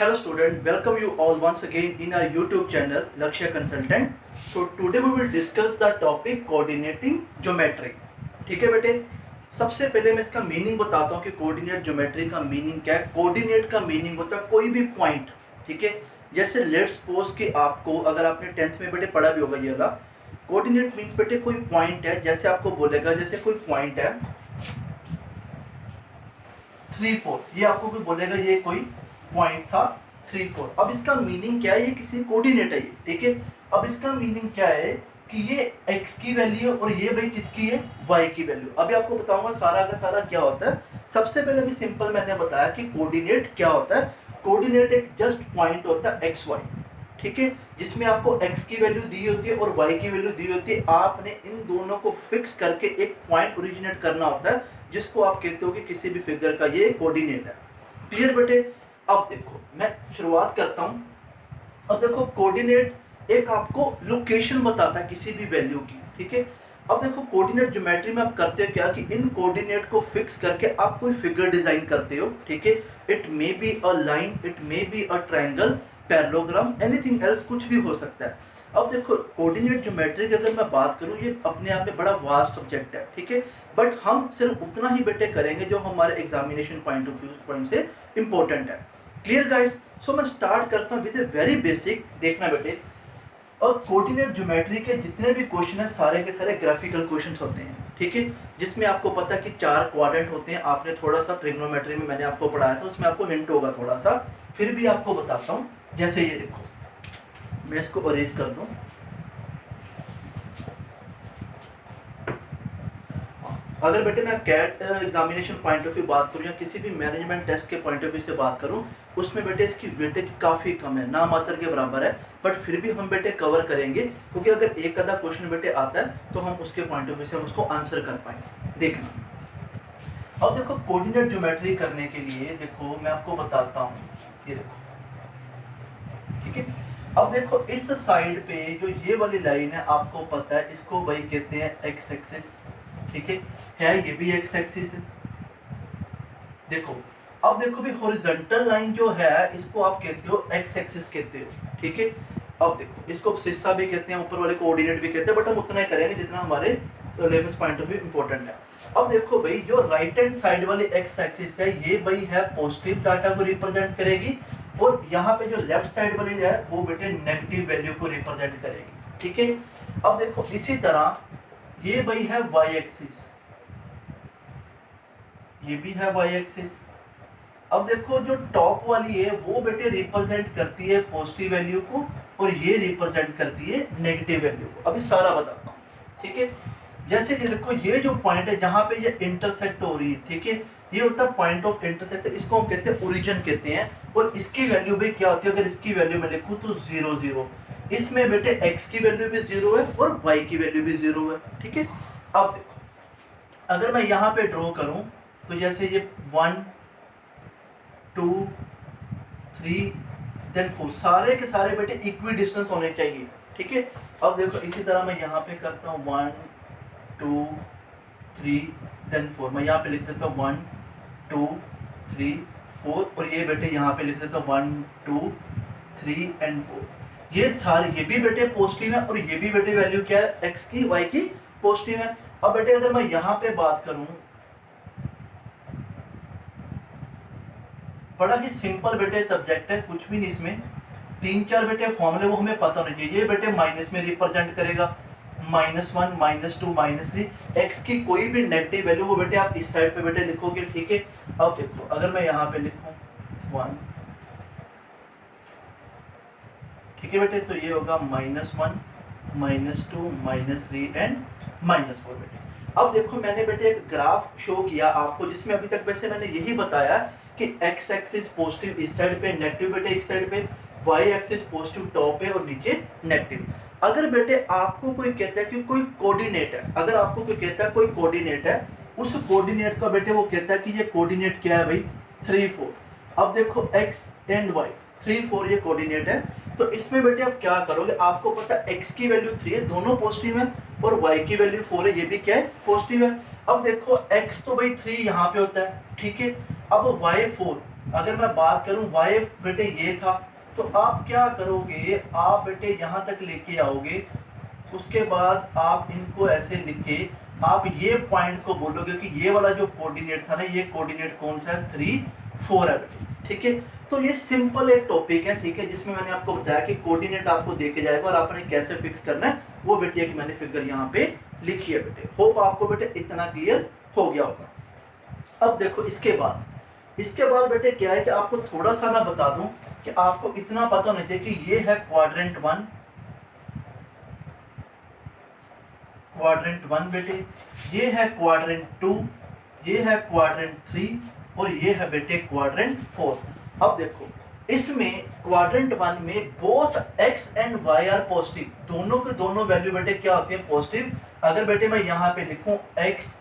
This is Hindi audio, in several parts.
Hello student, welcome you all once again in our YouTube channel Lakshya Consultant. So today we will discuss the topic coordinating geometry. ठीक है बेटे, सबसे पहले मैं इसका मीनिंग बताता हूँ कि कोऑर्डिनेट ज्योमेट्री का मीनिंग क्या है। कोऑर्डिनेट का मीनिंग होता है कोई भी पॉइंट, ठीक है। जैसे लेट्स सपोज कि आपको, अगर आपने 10th में बेटे पढ़ा भी होगा ये वाला, कोऑर्डिनेट मीन्स बेटे कोई पॉइंट है। जैसे आपको बोलेगा, जैसे कोई पॉइंट है 3 4, ये आपको कोई बोलेगा ये कोई पॉइंट था 3 4। अब इसका मीनिंग क्या है, ये किसी कोऑर्डिनेट है ये, ठीक है। अब इसका मीनिंग क्या है कि ये x की वैल्यू और ये भाई किसकी है, y की वैल्यू। अभी आपको बताऊंगा सारा का सारा क्या होता है। सबसे पहले भी सिंपल मैंने बताया कि कोऑर्डिनेट क्या होता है। कोऑर्डिनेट एक जस्ट पॉइंट होता है x y, ठीक है, जिसमें आपको x की वैल्यू दी होती है और y की वैल्यू दी होती है। आपने इन दोनों को फिक्स करके एक पॉइंट ओरिजिनेट करना होता है, जिसको आप कहते हो कि किसी भी फिगर का ये कोऑर्डिनेट है। क्लियर बेटे। अब देखो मैं शुरुआत करता हूं। अब देखो कोऑर्डिनेट एक आपको लोकेशन बताता है किसी भी वैल्यू की, ठीक है। अब देखो कोऑर्डिनेट ज्योमेट्री में आप करते हो क्या कि इन कोऑर्डिनेट को फिक्स करके आप कोई फिगर डिजाइन करते हो, ठीक है। It may be a line, it may be a triangle, parallelogram, anything else, कुछ भी हो सकता है। अब देखो कोऑर्डिनेट ज्योमेट्री की अगर मैं बात करूं, ये अपने आप में बड़ा वास्ट सब्जेक्ट है, ठीक है। बट हम सिर्फ उतना ही बेटे करेंगे जो हमारे examination point of view point से इंपॉर्टेंट है। Clear guys. सो मैं स्टार्ट करता हूँ विद ए वेरी बेसिक। देखना बेटे, और कोऑर्डिनेट ज्योमेट्री के जितने भी क्वेश्चन है सारे के सारे ग्राफिकल क्वेश्चंस होते हैं, ठीक है। जिसमें आपको पता है कि 4 क्वाड्रेंट होते हैं। आपने थोड़ा सा ट्रिग्नोमेट्री में मैंने आपको पढ़ाया था, उसमें आपको हिंट होगा थोड़ा सा, फिर भी आपको बताता हूँ। जैसे ये देखो, मैं इसको अरेज कर दूं। अगर बेटे मैं CAT examination point of view बात करूं या किसी भी मैनेजमेंट टेस्ट के पॉइंट ऑफ व्यू से बात करूं, उसमें बेटे इसकी वेटेज काफ़ी कम है, ना मात्र के बराबर है। बट फिर भी हम बेटे कवर करेंगे, क्योंकि अगर एक आधा क्वेश्चन बेटे आता है तो हम उसके पॉइंट ऑफ व्यू से हम उसको आंसर कर पाएंगे। देखना, अब देखो कोऑर्डिनेट ज्योमेट्री करने के लिए देखो मैं आपको बताता हूँ। ये देखो, ठीक है। अब देखो इस साइड पे जो ये वाली लाइन है, आपको पता है इसको वही कहते हैं एक्स एक्सिस, ठीक है। ये भी एक्स एक्सिस है। देखो, अब देखो भी हॉरिजॉन्टल लाइन जो है इसको आप कहते हो एक्स एक्सिस कहते हो, ठीक है। अब देखो इसको सिस्सा भी कहते हैं, ऊपर वाले कोऑर्डिनेट भी कहते हैं, बट हम उतना ही करेंगे जितना हमारे syllabus point of view important है। अब देखो भाई, जो राइट हैंड साइड वाली एक्स एक्सिस है ये भाई है पॉजिटिव डाटा को रिप्रेजेंट करेगी, और यहाँ पे जो लेफ्ट साइड वाली है वो बेटे नेगेटिव वैल्यू को रिप्रेजेंट करेगी, ठीक है। अब देखो इसी तरह ये भाई है वाई एक्सिस, ये भी है वाई एक्सिस। अब देखो जो टॉप वाली है वो बेटे रिप्रेजेंट करती है पॉजिटिव वैल्यू को, और ये रिप्रेजेंट करती है नेगेटिव वैल्यू को। अभी सारा बताता हूँ, ठीक है। जैसे ये देखो, ये जो पॉइंट है जहाँ पे ये इंटरसेक्ट हो रही है, ठीक है, ये होता है पॉइंट ऑफ इंटरसेक्शन, इसको हम कहते हैं ओरिजिन कहते हैं। और इसकी वैल्यू भी क्या होती है, अगर इसकी वैल्यू मैं लिखूँ तो 0 0। इसमें बेटे x की वैल्यू भी 0 है और y की वैल्यू भी 0 है, ठीक है। अब देखो अगर मैं यहाँ पे ड्रॉ करूँ तो जैसे ये 1 2 3 देन 4, सारे के सारे बेटे इक्वी डिस्टेंस होने चाहिए, ठीक है। अब देखो इसी तरह मैं यहाँ पे करता हूँ 1 2 3 देन 4। मैं यहाँ पे लिख देता हूँ 1 2 3 4, और ये बेटे यहाँ पे लिख देता हूँ 1 2 3 एंड 4। ये सारे, ये भी बेटे पॉजिटिव है और ये भी बेटे वैल्यू क्या है, एक्स की वाई की पॉजिटिव है। अब बेटे अगर मैं यहाँ पे बात करूँ, बड़ा ही सिंपल बेटे सब्जेक्ट है, कुछ भी नहीं इसमें। 3 4 बेटे फॉर्मूले वो हमें पता होने चाहिए। ये बेटे माइनस में रिप्रेजेंट करेगा, -1 -2 -3। एक्स की कोई भी नेगेटिव वैल्यू वो बेटे आप इस साइड पे बेटे लिखोगे, ठीक है। अब देखो अगर मैं यहाँ पे लिखूँ 1, ठीक है बेटे, तो ये होगा -1 -2 -3 एंड -4 बेटे। अब देखो मैंने बेटे एक ग्राफ शो किया आपको, जिसमें अभी तक वैसे मैंने यही बताया कि x एक्सिस पॉजिटिव इस साइड पे, नेगेटिव बेटे इस साइड पे, y एक्सिस पॉजिटिव टॉप पे और नीचे नेगेटिव। अगर बेटे आपको कोई कहता है कि कोई कोऑर्डिनेट है, अगर आपको कोई कहता है कोई कोऑर्डिनेट है, उस कोऑर्डिनेट का बेटे वो कहता है कि ये कोऑर्डिनेट क्या है भाई, 3 4। अब देखो x एंड y 3 4 ये कोऑर्डिनेट है, तो इसमें बेटे आप क्या करोगे, आपको पता है x की वैल्यू 3 है, दोनों पॉजिटिव है, और y की वैल्यू 4 है, ये भी क्या है, पॉजिटिव है। अब देखो x तो भाई 3 यहाँ पे होता है, ठीक है। अब y 4 अगर मैं बात करूं y बेटे ये था, तो आप क्या करोगे, आप बेटे यहाँ तक लेके आओगे, उसके बाद आप इनको ऐसे लिख के आप ये पॉइंट को बोलोगे कि ये वाला जो कोऑर्डिनेट था ना, ये कोऑर्डिनेट कौन सा है, 3 4 है बेटे। ठीक है, तो ये सिंपल एक टॉपिक है, ठीक है, जिसमें मैंने आपको बताया कि कोऑर्डिनेट आपको दे के जाएगा और आपने कैसे फिक्स करना है वो बेटे एक मैंने फिगर यहाँ पे लिखी है बेटे। होप आपको बेटे इतना क्लियर हो गया होगा। अब देखो इसके बाद बेटे क्या है कि आपको थोड़ा सा मैं बता दूं कि आपको इतना पता होना चाहिए कि ये है क्वाड्रेंट 1, बेटे, ये है क्वाड्रेंट 2, ये है क्वाड्रेंट 3 और ये है बेटे क्वाड्रेंट 4। अब देखो इसमें क्वाड्रेंट 1 में both x and y are positive, दोनों के दोनों वैल्यू बेटे क्या होती है, पॉजिटिव। अगर बेटे मैं यहाँ पे लिखूं x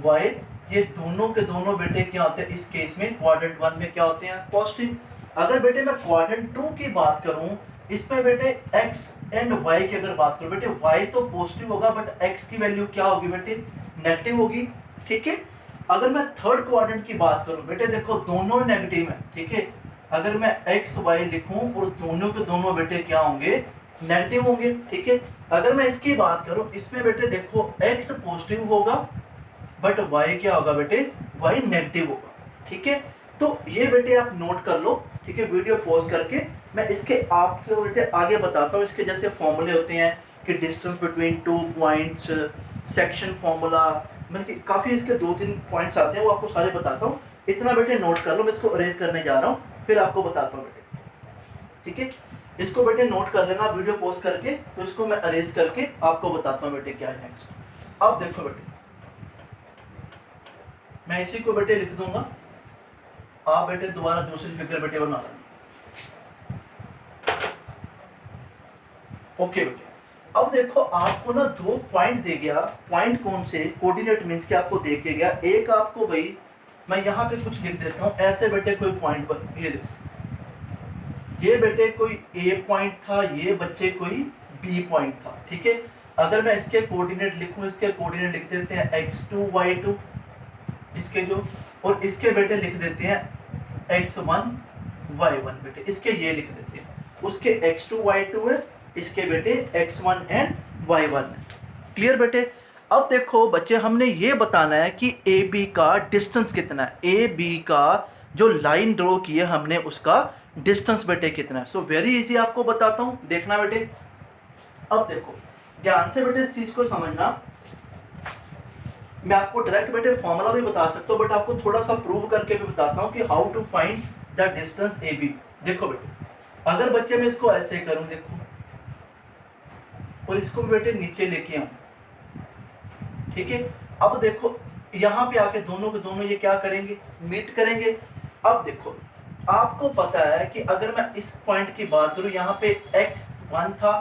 y, ये दोनों के दोनों बेटे क्या होते हैं, इस केस में क्वाड्रेंट 1 में क्या होते हैं, पॉजिटिव। अगर बेटे मैं क्वाड्रेंट 2 की बात करूं, इसमें बेटे x एंड y की अगर बात करूं बेटे, y तो पॉजिटिव होगा बट x की वैल्यू क्या होगी बेटे, नेगेटिव होगी। ठीक है, अगर मैं थर्ड क्वाड्रेंट की बात करूं बेटे, देखो दोनों नेगेटिव है। ठीक है, अगर मैं x y लिखूं और दोनों के दोनों बेटे क्या होंगे, नेगेटिव होंगे। ठीक है, अगर मैं इसकी बात करूं, इसमें बेटे देखो x पॉजिटिव होगा बट y क्या होगा बेटे, y नेगेटिव होगा। ठीक है, तो ये बेटे आप नोट कर लो। ठीक है, वीडियो पॉज करके मैं इसके आपको बेटे आगे बताता हूँ। इसके जैसे फॉर्मूले होते हैं कि distance between 2 points, section formula, मतलब कि काफ़ी इसके 2-3 पॉइंट्स आते हैं, वो आपको सारे बताता हूँ। इतना बेटे नोट कर लो, मैं इसको अरेंज करने जा रहा हूँ, फिर आपको बताता हूँ बेटे। ठीक है, इसको बेटे नोट कर लेना वीडियो पॉज करके, तो इसको मैं अरेंज करके आपको बताता हूँ बेटे क्या है नेक्स्ट। अब देखो बेटे, मैं इसी को बेटे लिख दूंगा, आप बेटे दोबारा दूसरी फिगर बेटे बना लेना। ओके बेटे, अब देखो आपको ना 2 पॉइंट दे गया, पॉइंट कौन से, कोऑर्डिनेट मींस कि आपको दे के गया। एक आपको भाई मैं यहाँ पे कुछ लिख देता हूँ, ऐसे बेटे कोई पॉइंट पर, ये देखो ये बेटे कोई ए पॉइंट था, ये बच्चे कोई बी पॉइंट था। ठीक है, अगर मैं इसके कोऑर्डिनेट लिखूं, इसके कोऑर्डिनेट लिख देते हैं x2 y2, इसके जो, और इसके बेटे लिख देते हैं x1 y1 बेटे, इसके ये लिख देते हैं, उसके x2 y2 है, इसके बेटे x1 एंड y1 है। क्लियर बेटे। अब देखो बच्चे, हमने ये बताना है कि ए बी का डिस्टेंस कितना है, ए बी का जो लाइन ड्रॉ की है हमने उसका डिस्टेंस बेटे कितना है। सो वेरी इजी आपको बताता हूँ, देखना बेटे। अब देखो ध्यान से बेटे इस चीज को समझना, मैं आपको डायरेक्ट बेटे फॉर्मूला भी बता सकता हूँ बट आपको थोड़ा सा प्रूव करके भी बताता हूँ कि how to find the distance A B. देखो बेटे, अगर बच्चे मैं इसको ऐसे करूँ, देखो, और इसको बेटे नीचे लेके आऊं, ठीक है, अब देखो यहाँ पे आके दोनों के दोनों ये क्या करेंगे, मीट करेंगे। अब देखो आपको पता है कि अगर मैं इस पॉइंट की बात करूं, यहाँ पे x1 था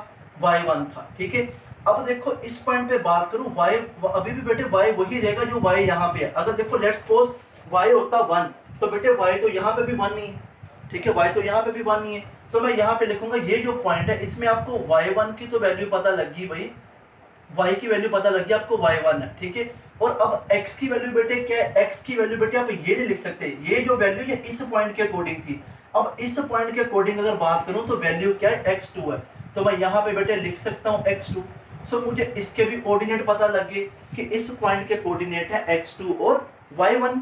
y1 था। ठीक है, अब देखो इस पॉइंट पे बात करूं, y अभी भी बेटे y वही रहेगा जो y यहाँ पे है। अगर देखो लेट्स सपोज y होता 1, तो बेटे y तो यहाँ पे भी 1 नहीं है। ठीक है, y तो यहाँ पे भी 1 नहीं है, तो मैं यहाँ पे लिखूंगा ये जो पॉइंट है, इसमें आपको y1 की तो वैल्यू पता लगी भाई, y की वैल्यू पता लगी आपको y1 है। ठीक है, और अब x की वैल्यू बेटे क्या है, x की वैल्यू बेटे आप ये नहीं लिख सकते, ये जो वैल्यू ये इस पॉइंट के अकॉर्डिंग थी। अब इस पॉइंट के अकॉर्डिंग अगर बात करूं तो वैल्यू क्या है, x2 है, तो मैं यहाँ पे बेटे लिख सकता हूँ x2। सो मुझे इसके भी कोऑर्डिनेट पता लगे कि इस पॉइंट के कोऑर्डिनेट है x2 और y1।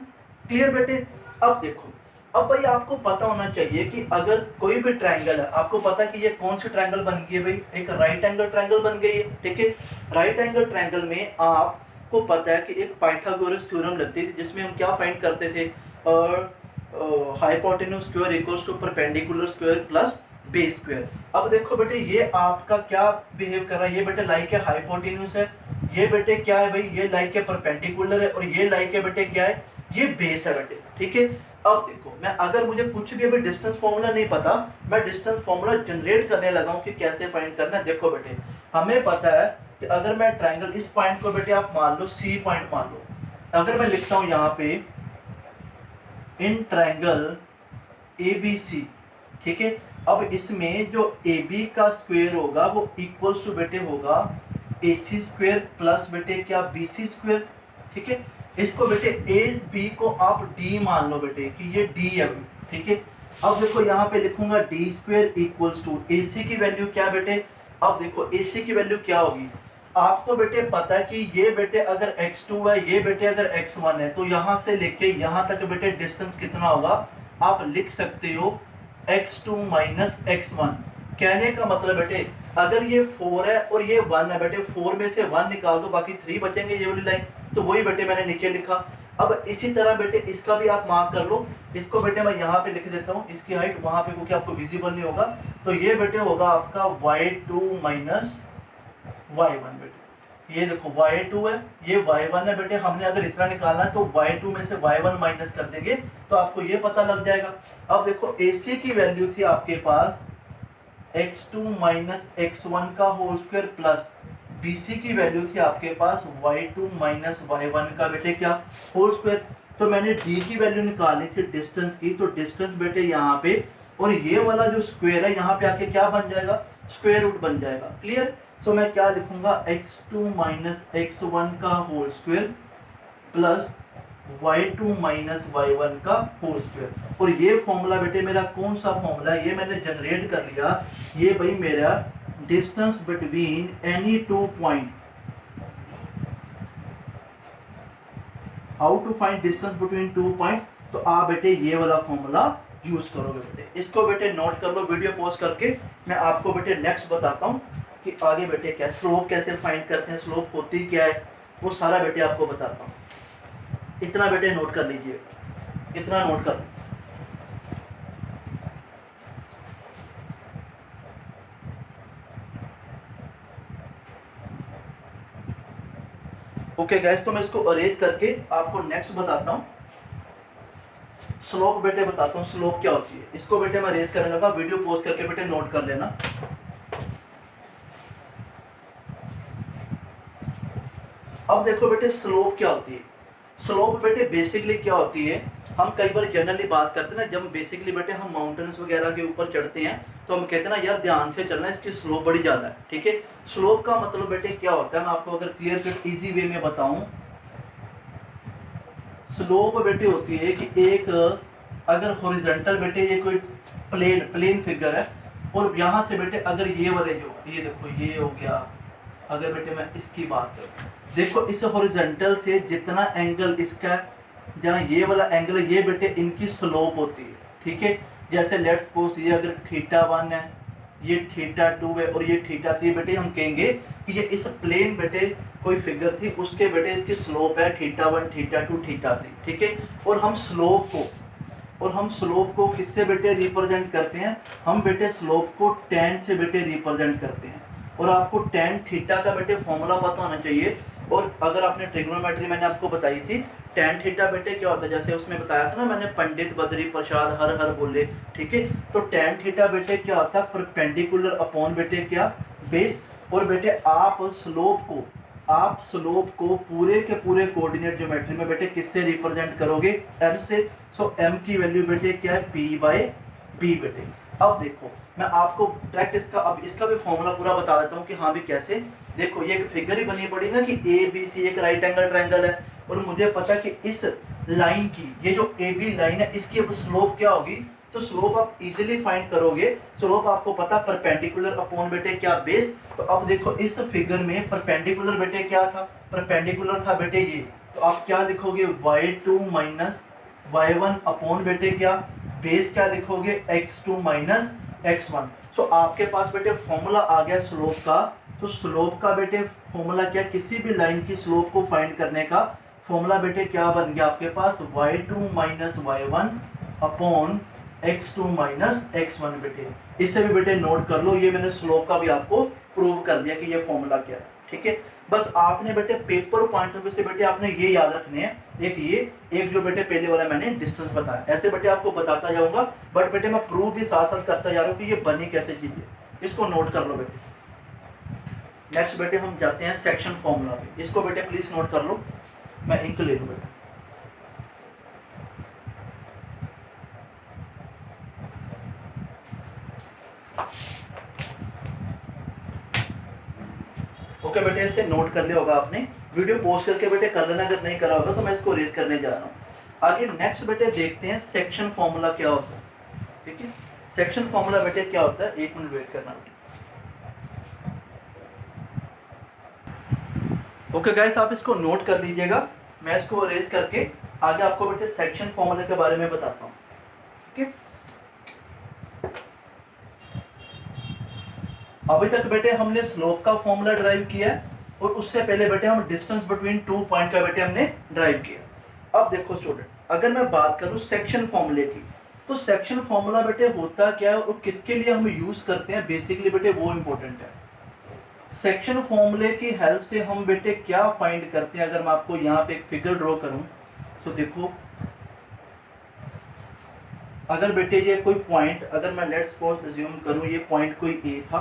क्लियर बेटे। अब देखो, अब भाई आपको पता होना चाहिए कि अगर कोई भी ट्रायंगल है, आपको पता कि ये कौन सी ट्रायंगल बन गई है भाई, एक राइट एंगल ट्रायंगल बन गई है। ठीक है, राइट एंगल ट्रायंगल में आपको पता है कि एक पाइथागोरस थ्योरम लगती थी जिसमें हम क्या फाइंड करते थे, hypotenuse square equals to perpendicular square plus base square. अब देखो बेटे ये आपका क्या बिहेव कर रहा है, ये बेटे लाइक है हाइपोटेन्यूज है, ये बेटे क्या है भाई, ये लाइक है परपेंडिकुलर है, और ये लाइक है बेटे क्या है, ये बेस है बेटे। ठीक है, अब देखो मैं अगर मुझे कुछ भी अभी डिस्टेंस फॉर्मूला नहीं पता, मैं डिस्टेंस फॉर्मूला जनरेट करने लगा हूं कि कैसे फाइंड करना है। देखो बेटे हमें पता है कि अगर मैं ट्रायंगल, इस पॉइंट को बेटे आप मान लो सी पॉइंट मान लो, अगर मैं लिखता हूं यहाँ पे इन ट्रायंगल ABC। ठीक है, अब इसमें जो AB का स्क्वायर होगा वो इक्वल्स टू बेटे होगा AC स्क्वायर प्लस बेटे क्या BC स्क्वायर। ठीक है, इसको बेटे ए बी को आप D मान लो बेटे कि ये D है। ठीक है। अब देखो यहाँ पे लिखूंगा डी स्क्वेयर इक्वल्स टू ए सी की वैल्यू क्या बेटे, अब देखो ए सी की वैल्यू क्या होगी, आपको बेटे पता है कि ये बेटे अगर x2 है, ये बेटे अगर x1 है, तो यहाँ से लेके यहाँ तक बेटे डिस्टेंस कितना होगा, आप लिख सकते हो x2 माइनस x1। कहने का मतलब बेटे अगर ये 4 है और ये 1 है बेटे, 4 में से 1 निकाल दो, बाकी 3 बचेंगे, ये वाली लाइन, तो वही बेटे मैंने नीचे लिखा। अब इसी तरह बेटे इसका भी आप मार्क कर लो, इसको बेटे मैं यहाँ पे लिख देता हूँ, इसकी हाइट वहाँ पे क्योंकि आपको विजिबल नहीं होगा, तो ये बेटे होगा आपका y2 माइनस y1 बेटे। ये देखो y2 है, ये y1 है बेटे, हमने अगर इतना निकालना है तो y2 में से y1 माइनस कर देंगे तो आपको ये पता लग जाएगा। अब देखो AC की वैल्यू थी आपके पास x2 माइनस x1 का होल स्क्वायर प्लस BC की वैल्यू थी आपके पास y2 माइनस y1 का बेटे क्या, होल स्क्वायर। तो मैंने D की वैल्यू निकाली थी डिस्टेंस की, तो डिस्टेंस बेटे यहाँ पे, और ये वाला जो स्क्वायर है यहाँ पे आके क्या बन जाएगा, स्क्वायर रूट बन जाएगा। क्लियर। सो मैं क्या लिखूंगा x2 माइनस x1 का whole square plus y2 minus y1 का होल स्क्वायर। और ये फॉर्मूला बेटे मेरा कौन सा फॉर्मूला है, ये मैंने जनरेट कर लिया, ये भाई मेरा distance between any two point, how to find distance between two points, तो आप बेटे ये वाला फॉर्मूला यूज करोगे बेटे। इसको बेटे नोट कर लो, वीडियो पॉज करके मैं आपको बेटे नेक्स्ट बताता हूँ कि आगे बेटे क्या स्लोप कैसे फाइंड करते हैं, स्लोप होती क्या है, वो सारा बेटे आपको बताता हूँ। इतना बेटे नोट कर लीजिए, इतना नोट कर। ओके गैस, तो मैं इसको अरेज करके आपको नेक्स्ट बताता हूँ। स्लोप बेटे बताता हूँ स्लोप क्या होती है, इसको बेटे मैं अरेज करने लगा, वीडियो पॉज करके बेटे नोट कर लेना। अब देखो बेटे स्लोप क्या होती है, स्लोप बेटे बेसिकली क्या होती है, हम कई बार जनरली बात करते हैं ना, जब बेसिकली बेटे हम माउंटेन्स वगैरह के ऊपर चढ़ते हैं तो हम कहते हैं ना यार ध्यान से चलना, इसकी स्लोप बड़ी ज़्यादा है। ठीक है, स्लोप का मतलब बेटे क्या होता है, मैं आपको अगर क्लियर कट इजी वे में बताऊं, स्लोप बेटे होती है कि एक अगर हॉरिजॉन्टल बेटे ये कोई प्लेन फिगर है, और यहाँ से बेटे अगर ये वाले जो ये देखो ये हो गया, अगर बेटे मैं इसकी बात करूँ, देखो इस हॉरिजॉन्टल से जितना एंगल इसका, जहाँ ये वाला एंगल है, ये बेटे इनकी स्लोप होती है। ठीक है, जैसे लेट्स सपोज ये अगर θ1 है, ये θ2 है और ये θ3, बेटे हम कहेंगे कि ये इस प्लेन बेटे कोई फिगर थी, उसके बेटे इसकी स्लोप है θ1 θ2 θ3। ठीक है, और हम स्लोप को किससे बेटे रिप्रेजेंट करते हैं, हम बेटे स्लोप को tan से बेटे रिप्रेजेंट करते हैं। और आपको tan थीटा का बेटे फॉर्मूला पता होना चाहिए, और अगर आपने ट्रिग्नोमेट्री मैंने आपको बताई थी, tan थीटा बेटे क्या होता है, जैसे उसमें बताया था ना मैंने, पंडित बद्री प्रसाद हर हर बोले। ठीक है, तो tan थीटा बेटे क्या होता है, परपेंडिकुलर अपॉन बेटे क्या, बेस। और बेटे आप स्लोप को पूरे के पूरे कोऑर्डिनेट ज्योमेट्री में बेटे किससे रिप्रेजेंट करोगे, m से। सो m की वैल्यू बेटे क्या है, p/b बेटे। अब देखो मैं आपको डायरेक्ट इसका भी फॉर्मूला पूरा बता देता हूँ कि हाँ भी कैसे। देखो ये एक फिगर ही बनी पड़ी ना कि ABC एक राइट एंगल ट्रायंगल है, और मुझे पता कि इस लाइन की, ये जो AB लाइन है, इसकी अब स्लोप क्या होगी, तो स्लोप आप इजीली फाइंड करोगे। स्लोप आपको पता परपेंडिकुलर अपॉन बेटे क्या, बेस। तो अब देखो इस फिगर में परपेंडिकुलर बेटे क्या था, परपेंडिकुलर था बेटे ये, तो आप क्या लिखोगे, y2 माइनस y1 अपॉन बेटे क्या, बेस क्या लिखोगे, x2 माइनस x1। सो आपके पास बेटे फॉर्मूला आ गया स्लोप का। तो स्लोप का बेटे फॉर्मूला क्या, किसी भी लाइन की स्लोप को फाइंड करने का फॉर्मूला बेटे क्या बन गया आपके पास, y2 minus y1 upon x2 minus x1 बेटे। इससे भी बेटे नोट कर लो, ये मैंने स्लोप का भी आपको प्रूव कर दिया कि ये फॉर्मूला क्या है। ठीक है, बस आपने बेटे पेपर पॉइंट ऑफ व्यू से बेटे आपने ये याद रखने हैं, एक जो बेटे पहले वाला मैंने डिस्टेंस बताया, ऐसे बेटे आपको बताता जाऊंगा, बट बेटे मैं प्रूव भी साथ साथ करता जा रहा हूँ कि ये बनी कैसे चीज है, इसको नोट कर लो बेटे। नेक्स्ट बेटे हम जाते हैं सेक्शन फॉर्मूला पे, इसको बेटे प्लीज नोट कर लो, मैं इंक ले लूँ बेटे। ओके बेटे, ऐसे नोट कर लिया होगा आपने, वीडियो पोस्ट करके बेटे कर लेना, अगर नहीं करा होगा तो मैं इसको रेज करने जा रहा हूँ। आगे नेक्स्ट बेटे देखते हैं सेक्शन फॉर्मूला क्या होता है, ठीक है। सेक्शन फॉर्मूला बेटे क्या होता है, एक मिनट वेट करना बेटे। ओके गाइस, आप इसको नोट कर लीजिएगा, मैं इसको अरेज करके आगे आपको बेटे सेक्शन फॉर्मूले के बारे में बताता हूँ, ठीक है। अभी तक बेटे हमने स्लोप का फॉर्मूला ड्राइव किया है और उससे पहले बेटे हम डिस्टेंस बिटवीन 2 पॉइंट का बेटे हमने ड्राइव किया। अब देखो स्टूडेंट, अगर मैं बात करूं सेक्शन फॉर्मूले की, तो सेक्शन फॉर्मूला बेटे होता क्या है और किसके लिए हम यूज करते हैं, बेसिकली बेटे वो इंपॉर्टेंट है। सेक्शन फॉर्मूले की हेल्प से हम बेटे क्या फाइंड करते हैं, अगर मैं आपको यहाँ पे एक फिगर ड्रॉ करूं तो देखो, अगर बेटे ये कोई पॉइंट, अगर मैं लेट्स सपोज अज्यूम करूं ये पॉइंट कोई ए था,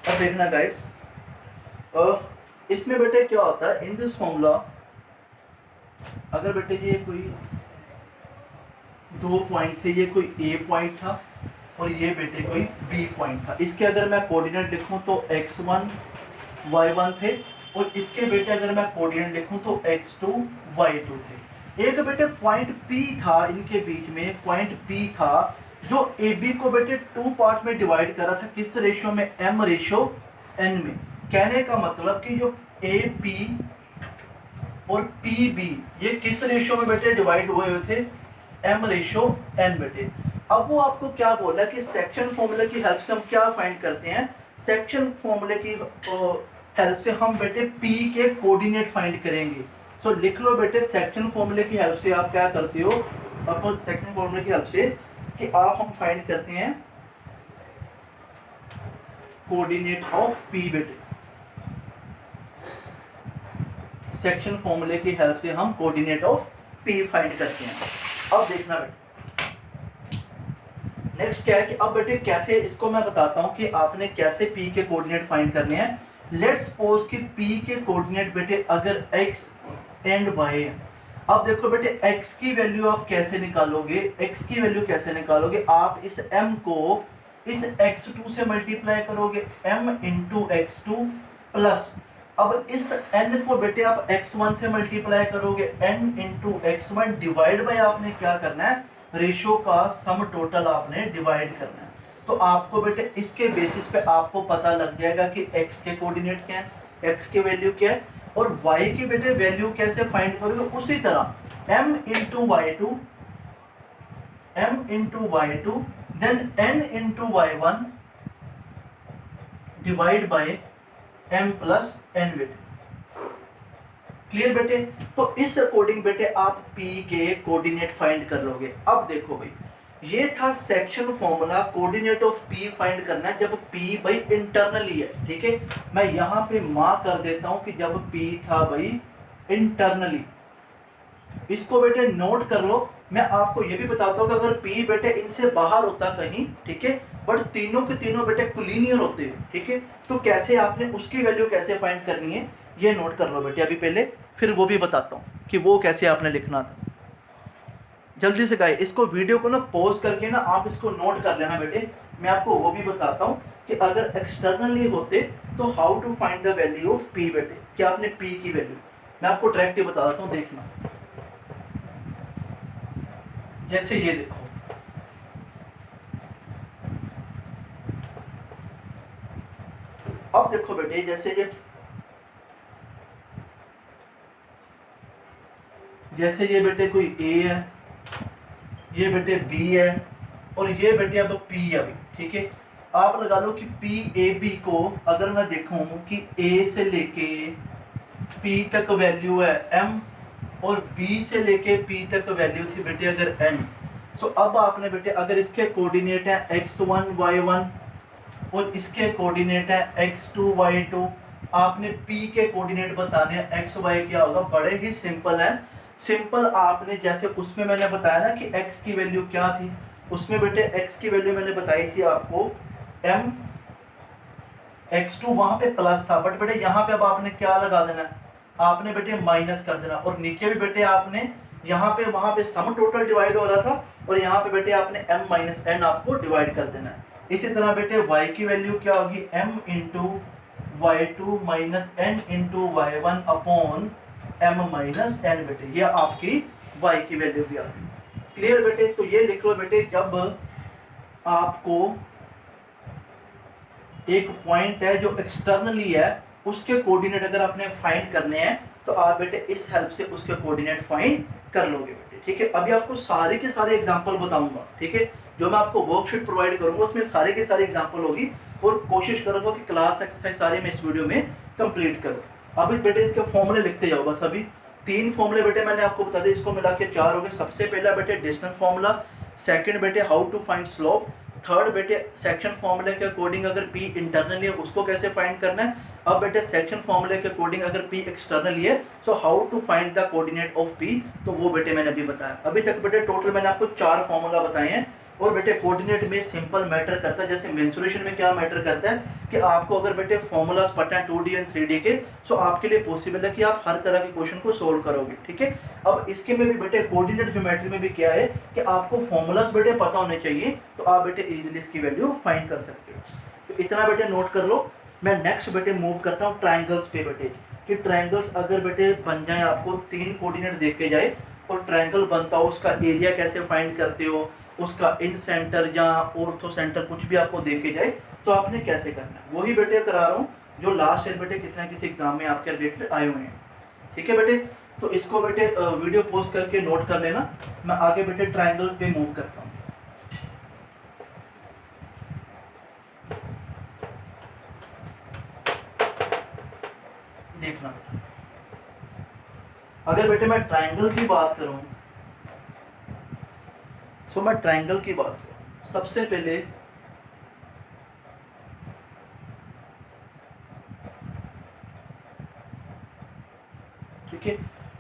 अब देखना गाइस, इसमें बेटे क्या होता है इन दिस फॉर्मूला, अगर बेटे ये कोई 2 पॉइंट थे, ये कोई ए पॉइंट था और ये बेटे कोई बी पॉइंट था, इसके अगर मैं कोऑर्डिनेट लिखूं तो x1 y1 थे और इसके बेटे अगर मैं कोऑर्डिनेट लिखूं तो x2 y2 थे। एक बेटे पॉइंट P था, इनके बीच में पॉइंट P था जो AB को बेटे 2 पार्ट में डिवाइड कर रहा था, किस रेशियो में, m रेशियो n में। कहने का मतलब कि जो AP और PB ये किस रेशियो में बेटे डिवाइड हुए थे, m रेशियो n बेटे। अब वो आपको क्या बोला कि सेक्शन फॉर्मूले की हेल्प से हम क्या फाइंड करते हैं, सेक्शन फॉर्मूले की हेल्प से हम बेटे P के कोऑर्डिनेट फाइंड करेंगे। सो लिख लो बेटे, सेक्शन फॉर्मूले की हेल्प से आप क्या करते हो, अपने सेक्शन फॉर्मूले की हेल्प से कि आप हम फाइंड करते हैं कोऑर्डिनेट ऑफ P बेटे। सेक्शन फॉर्मूले की हेल्प से हम कोऑर्डिनेट ऑफ P फाइंड करते हैं। अब देखना बेटे नेक्स्ट क्या है कि अब बेटे कैसे, इसको मैं बताता हूं कि आपने कैसे P के कोऑर्डिनेट फाइंड करने हैं। लेट्स सपोज कि P के कोऑर्डिनेट बेटे अगर x एंड y है। अब देखो बेटे x की वैल्यू आप कैसे निकालोगे, x की वैल्यू कैसे निकालोगे, आप इस m को इस x2 से मल्टीप्लाई करोगे, m इंटू x2 प्लस, अब इस n को बेटे आप x1 से मल्टीप्लाई करोगे, n into x1 divide by आपने क्या करना है, रेशियो का सम टोटल आपने डिवाइड करना है। तो आपको बेटे इसके बेसिस पे आपको पता लग जाएगा कि x के कोऑर्डिनेट क्या है, x के वैल्यू क्या है और y की बेटे वैल्यू कैसे फाइंड करोगे, उसी तरह m into y2 then n into y1 divide by m plus n बेटे। क्लियर बेटे, तो इस अकॉर्डिंग बेटे आप P के कोऑर्डिनेट फाइंड कर लोगे। अब देखो भाई, ये था section formula, coordinate of P find करना है जब P भाई इंटरनली है, ठीक है। मैं यहाँ पे मार्क कर देता हूँ कि जब P था भाई इंटरनली, इसको बेटे नोट कर लो। मैं आपको ये भी बताता हूँ कि अगर P बेटे इनसे बाहर होता कहीं, ठीक है, बट तीनों के तीनों बेटे कोलिनियर होते हैं, ठीक है, तो कैसे आपने उसकी वैल्यू कैसे फाइंड करनी है ये नोट कर लो बेटे अभी पहले, फिर वो भी बताता हूँ कि वो कैसे आपने लिखना था। जल्दी से गाइस इसको वीडियो को ना पॉज करके ना आप इसको नोट कर लेना बेटे, मैं आपको वो भी बताता हूँ कि अगर एक्सटर्नली होते तो how to find the value of P बेटे, क्या आपने P की वैल्यू, मैं आपको डायरेक्टली बता देता हूँ, देखना। जैसे ये देखो, अब देखो बेटे जैसे ये बेटे कोई A है, ये बेटे B है और ये बेटे अब P है, ठीक है। आप लगा लो कि PAB को अगर मैं देखूं कि A से लेके P तक वैल्यू है m और B से लेके P तक वैल्यू थी बेटे अगर n। सो अब आपने बेटे अगर इसके कोऑर्डिनेट है x1 y1 और इसके कोऑर्डिनेट है x2 y2, आपने P के कोऑर्डिनेट बताने हैं x y क्या होगा, बड़े ही सिंपल है। सिंपल आपने जैसे उसमें मैंने बताया ना कि x की वैल्यू क्या थी, उसमें बेटे x की वैल्यू मैंने बताई थी आपको m, x2 वहां पे प्लस था, बट बेटे यहाँ पे अब आपने क्या लगा देना, आपने बेटे माइनस कर देना और नीचे भी बेटे आपने यहाँ पे वहाँ पे सम टोटल डिवाइड हो रहा था, और यहाँ पे बेटे आपने m माइनस एन आपको डिवाइड कर देना है। इसी तरह बेटे y की वैल्यू क्या होगी, m into Y two minus N into Y one upon M minus N बेटे, ये आपकी y की वैल्यू भी आ गई। क्लियर बेटे? तो ये लिख लो बेटे, जब आपको एक पॉइंट है जो एक्सटर्नली है, उसके कोऑर्डिनेट अगर आपने फाइंड करने हैं तो आप बेटे इस हेल्प से उसके कोऑर्डिनेट फाइंड कर लोगे बेटे। ठीक है, अभी आपको सारे के सारे एग्जांपल बताऊंगा। ठीक है, जो मैं आपको वर्कशीट प्रोवाइड करूंगा उसमें सारे के सारे एग्जांपल होगी, और कोशिश करूंगा कि क्लास एक्सरसाइज सारे मैं इस वीडियो में कंप्लीट करूँ। अभी बेटे इसके फॉर्मूले लिखते जाओ बस। अभी 3 फॉर्मूले बेटे मैंने आपको बता दिए, इसको मिला के 4 हो गए। सबसे पहला बेटे डिस्टेंस फॉर्मूला, सेकंड बेटे how to find slope, third बेटे सेक्शन फॉर्मूले के अकॉर्डिंग अगर P इंटरनली है उसको कैसे फाइंड करना है। अब बेटे सेक्शन फॉर्मूले के अकॉर्डिंग अगर P एक्सटर्नली है, so how to find the coordinate of P, तो वो बेटे मैंने अभी बताया। अभी तक बेटे टोटल मैंने आपको 4 फॉर्मूला बताए हैं। और बेटे कोऑर्डिनेट में सिंपल मैटर करता है, जैसे मेंसुरेशन में क्या मैटर करता है कि आपको अगर बेटे फॉर्मूलाज पता है 2D एंड 3D के, सो आपके लिए पॉसिबल है कि आप हर तरह के क्वेश्चन को सोल्व करोगे। ठीक है, अब इसके में भी बेटे कोऑर्डिनेट ज्योमेट्री में भी क्या है कि आपको फॉर्मूलाज बेटे पता होने चाहिए, तो आप बेटे इजीली इसकी वैल्यू फाइंड कर सकते हो। तो इतना बेटे नोट कर लो। मैं नेक्स्ट बेटे मूव करता हूँ ट्राइंगल्स पे बेटे, कि ट्राइंगल्स अगर बेटे बन जाए, आपको 3 कोऑर्डिनेट देख के जाए और ट्राइंगल बनता हो, उसका एरिया कैसे फाइंड करते हो, उसका इन सेंटर या ऑर्थो सेंटर कुछ भी आपको देख के जाए तो आपने कैसे करना है, वही बेटे करा रहा हूँ जो लास्ट ईयर बेटे किसी ना किसी एग्जाम में आपके रिलेटेड आए हुए हैं। ठीक है बेटे, तो इसको बेटे वीडियो पोस्ट करके नोट कर लेना। मैं आगे बेटे ट्राइंगल पे मूव करता हूँ। देखना, अगर बेटे मैं ट्राइंगल की बात करूं, सो मैं ट्राइंगल की बात करूं, सबसे पहले ठीक है,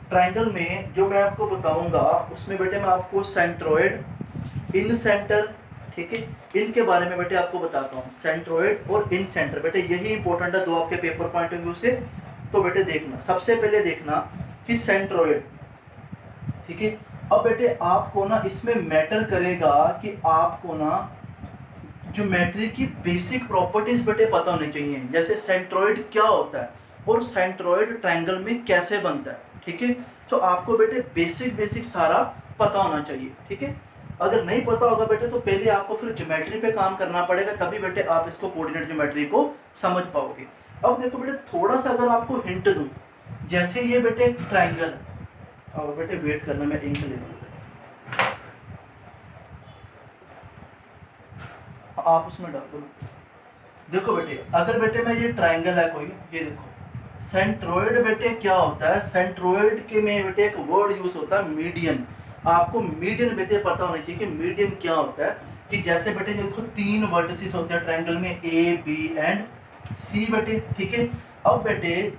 ट्राइंगल में जो मैं आपको बताऊंगा उसमें बेटे मैं आपको सेंट्रोइड, इन सेंटर, ठीक है, इनके बारे में बेटे आपको बताता हूँ। सेंट्रोइड और इन सेंटर बेटे यही इंपॉर्टेंट है दो आपके पेपर पॉइंट ऑफ व्यू से। तो बेटे देखना, सबसे पहले देखना कि सेंट्रोइड, ठीक है। अब बेटे आपको ना इसमें मैटर करेगा कि आपको ना ज्योमेट्री की बेसिक प्रॉपर्टीज बेटे पता होनी चाहिए, जैसे सेंट्रोइड क्या होता है और सेंट्रोइड ट्रायंगल में कैसे बनता है। ठीक है, तो आपको बेटे बेसिक सारा पता होना चाहिए। ठीक है, अगर नहीं पता होगा बेटे तो पहले आपको फिर ज्योमेट्री पे काम करना पड़ेगा, तभी बेटे आप इसको कोऑर्डिनेट ज्योमेट्री को समझ पाओगे। अब देखो बेटे, थोड़ा सा अगर आपको हिंट दूं, जैसे ये बेटे ट्रायंगल, और बेटे वेट करना, मैं इंक ले लूँ, आप उसमें डाल दो। देखो बेटे, अगर बेटे मैं ये ट्रायंगल है कोई, ये देखो सेंट्रोइड बेटे क्या होता है, सेंट्रोइड के में बेटे एक वर्ड यूज होता है मीडियन। आपको मीडियन बेटे पता होना चाहिए कि मीडियन क्या होता है। कि जैसे बेटे देखो 3 वर्टिसेस होते हैं ट्रायंगल में, ए बी एंड सी बेटे। ठीक है, अब बेटे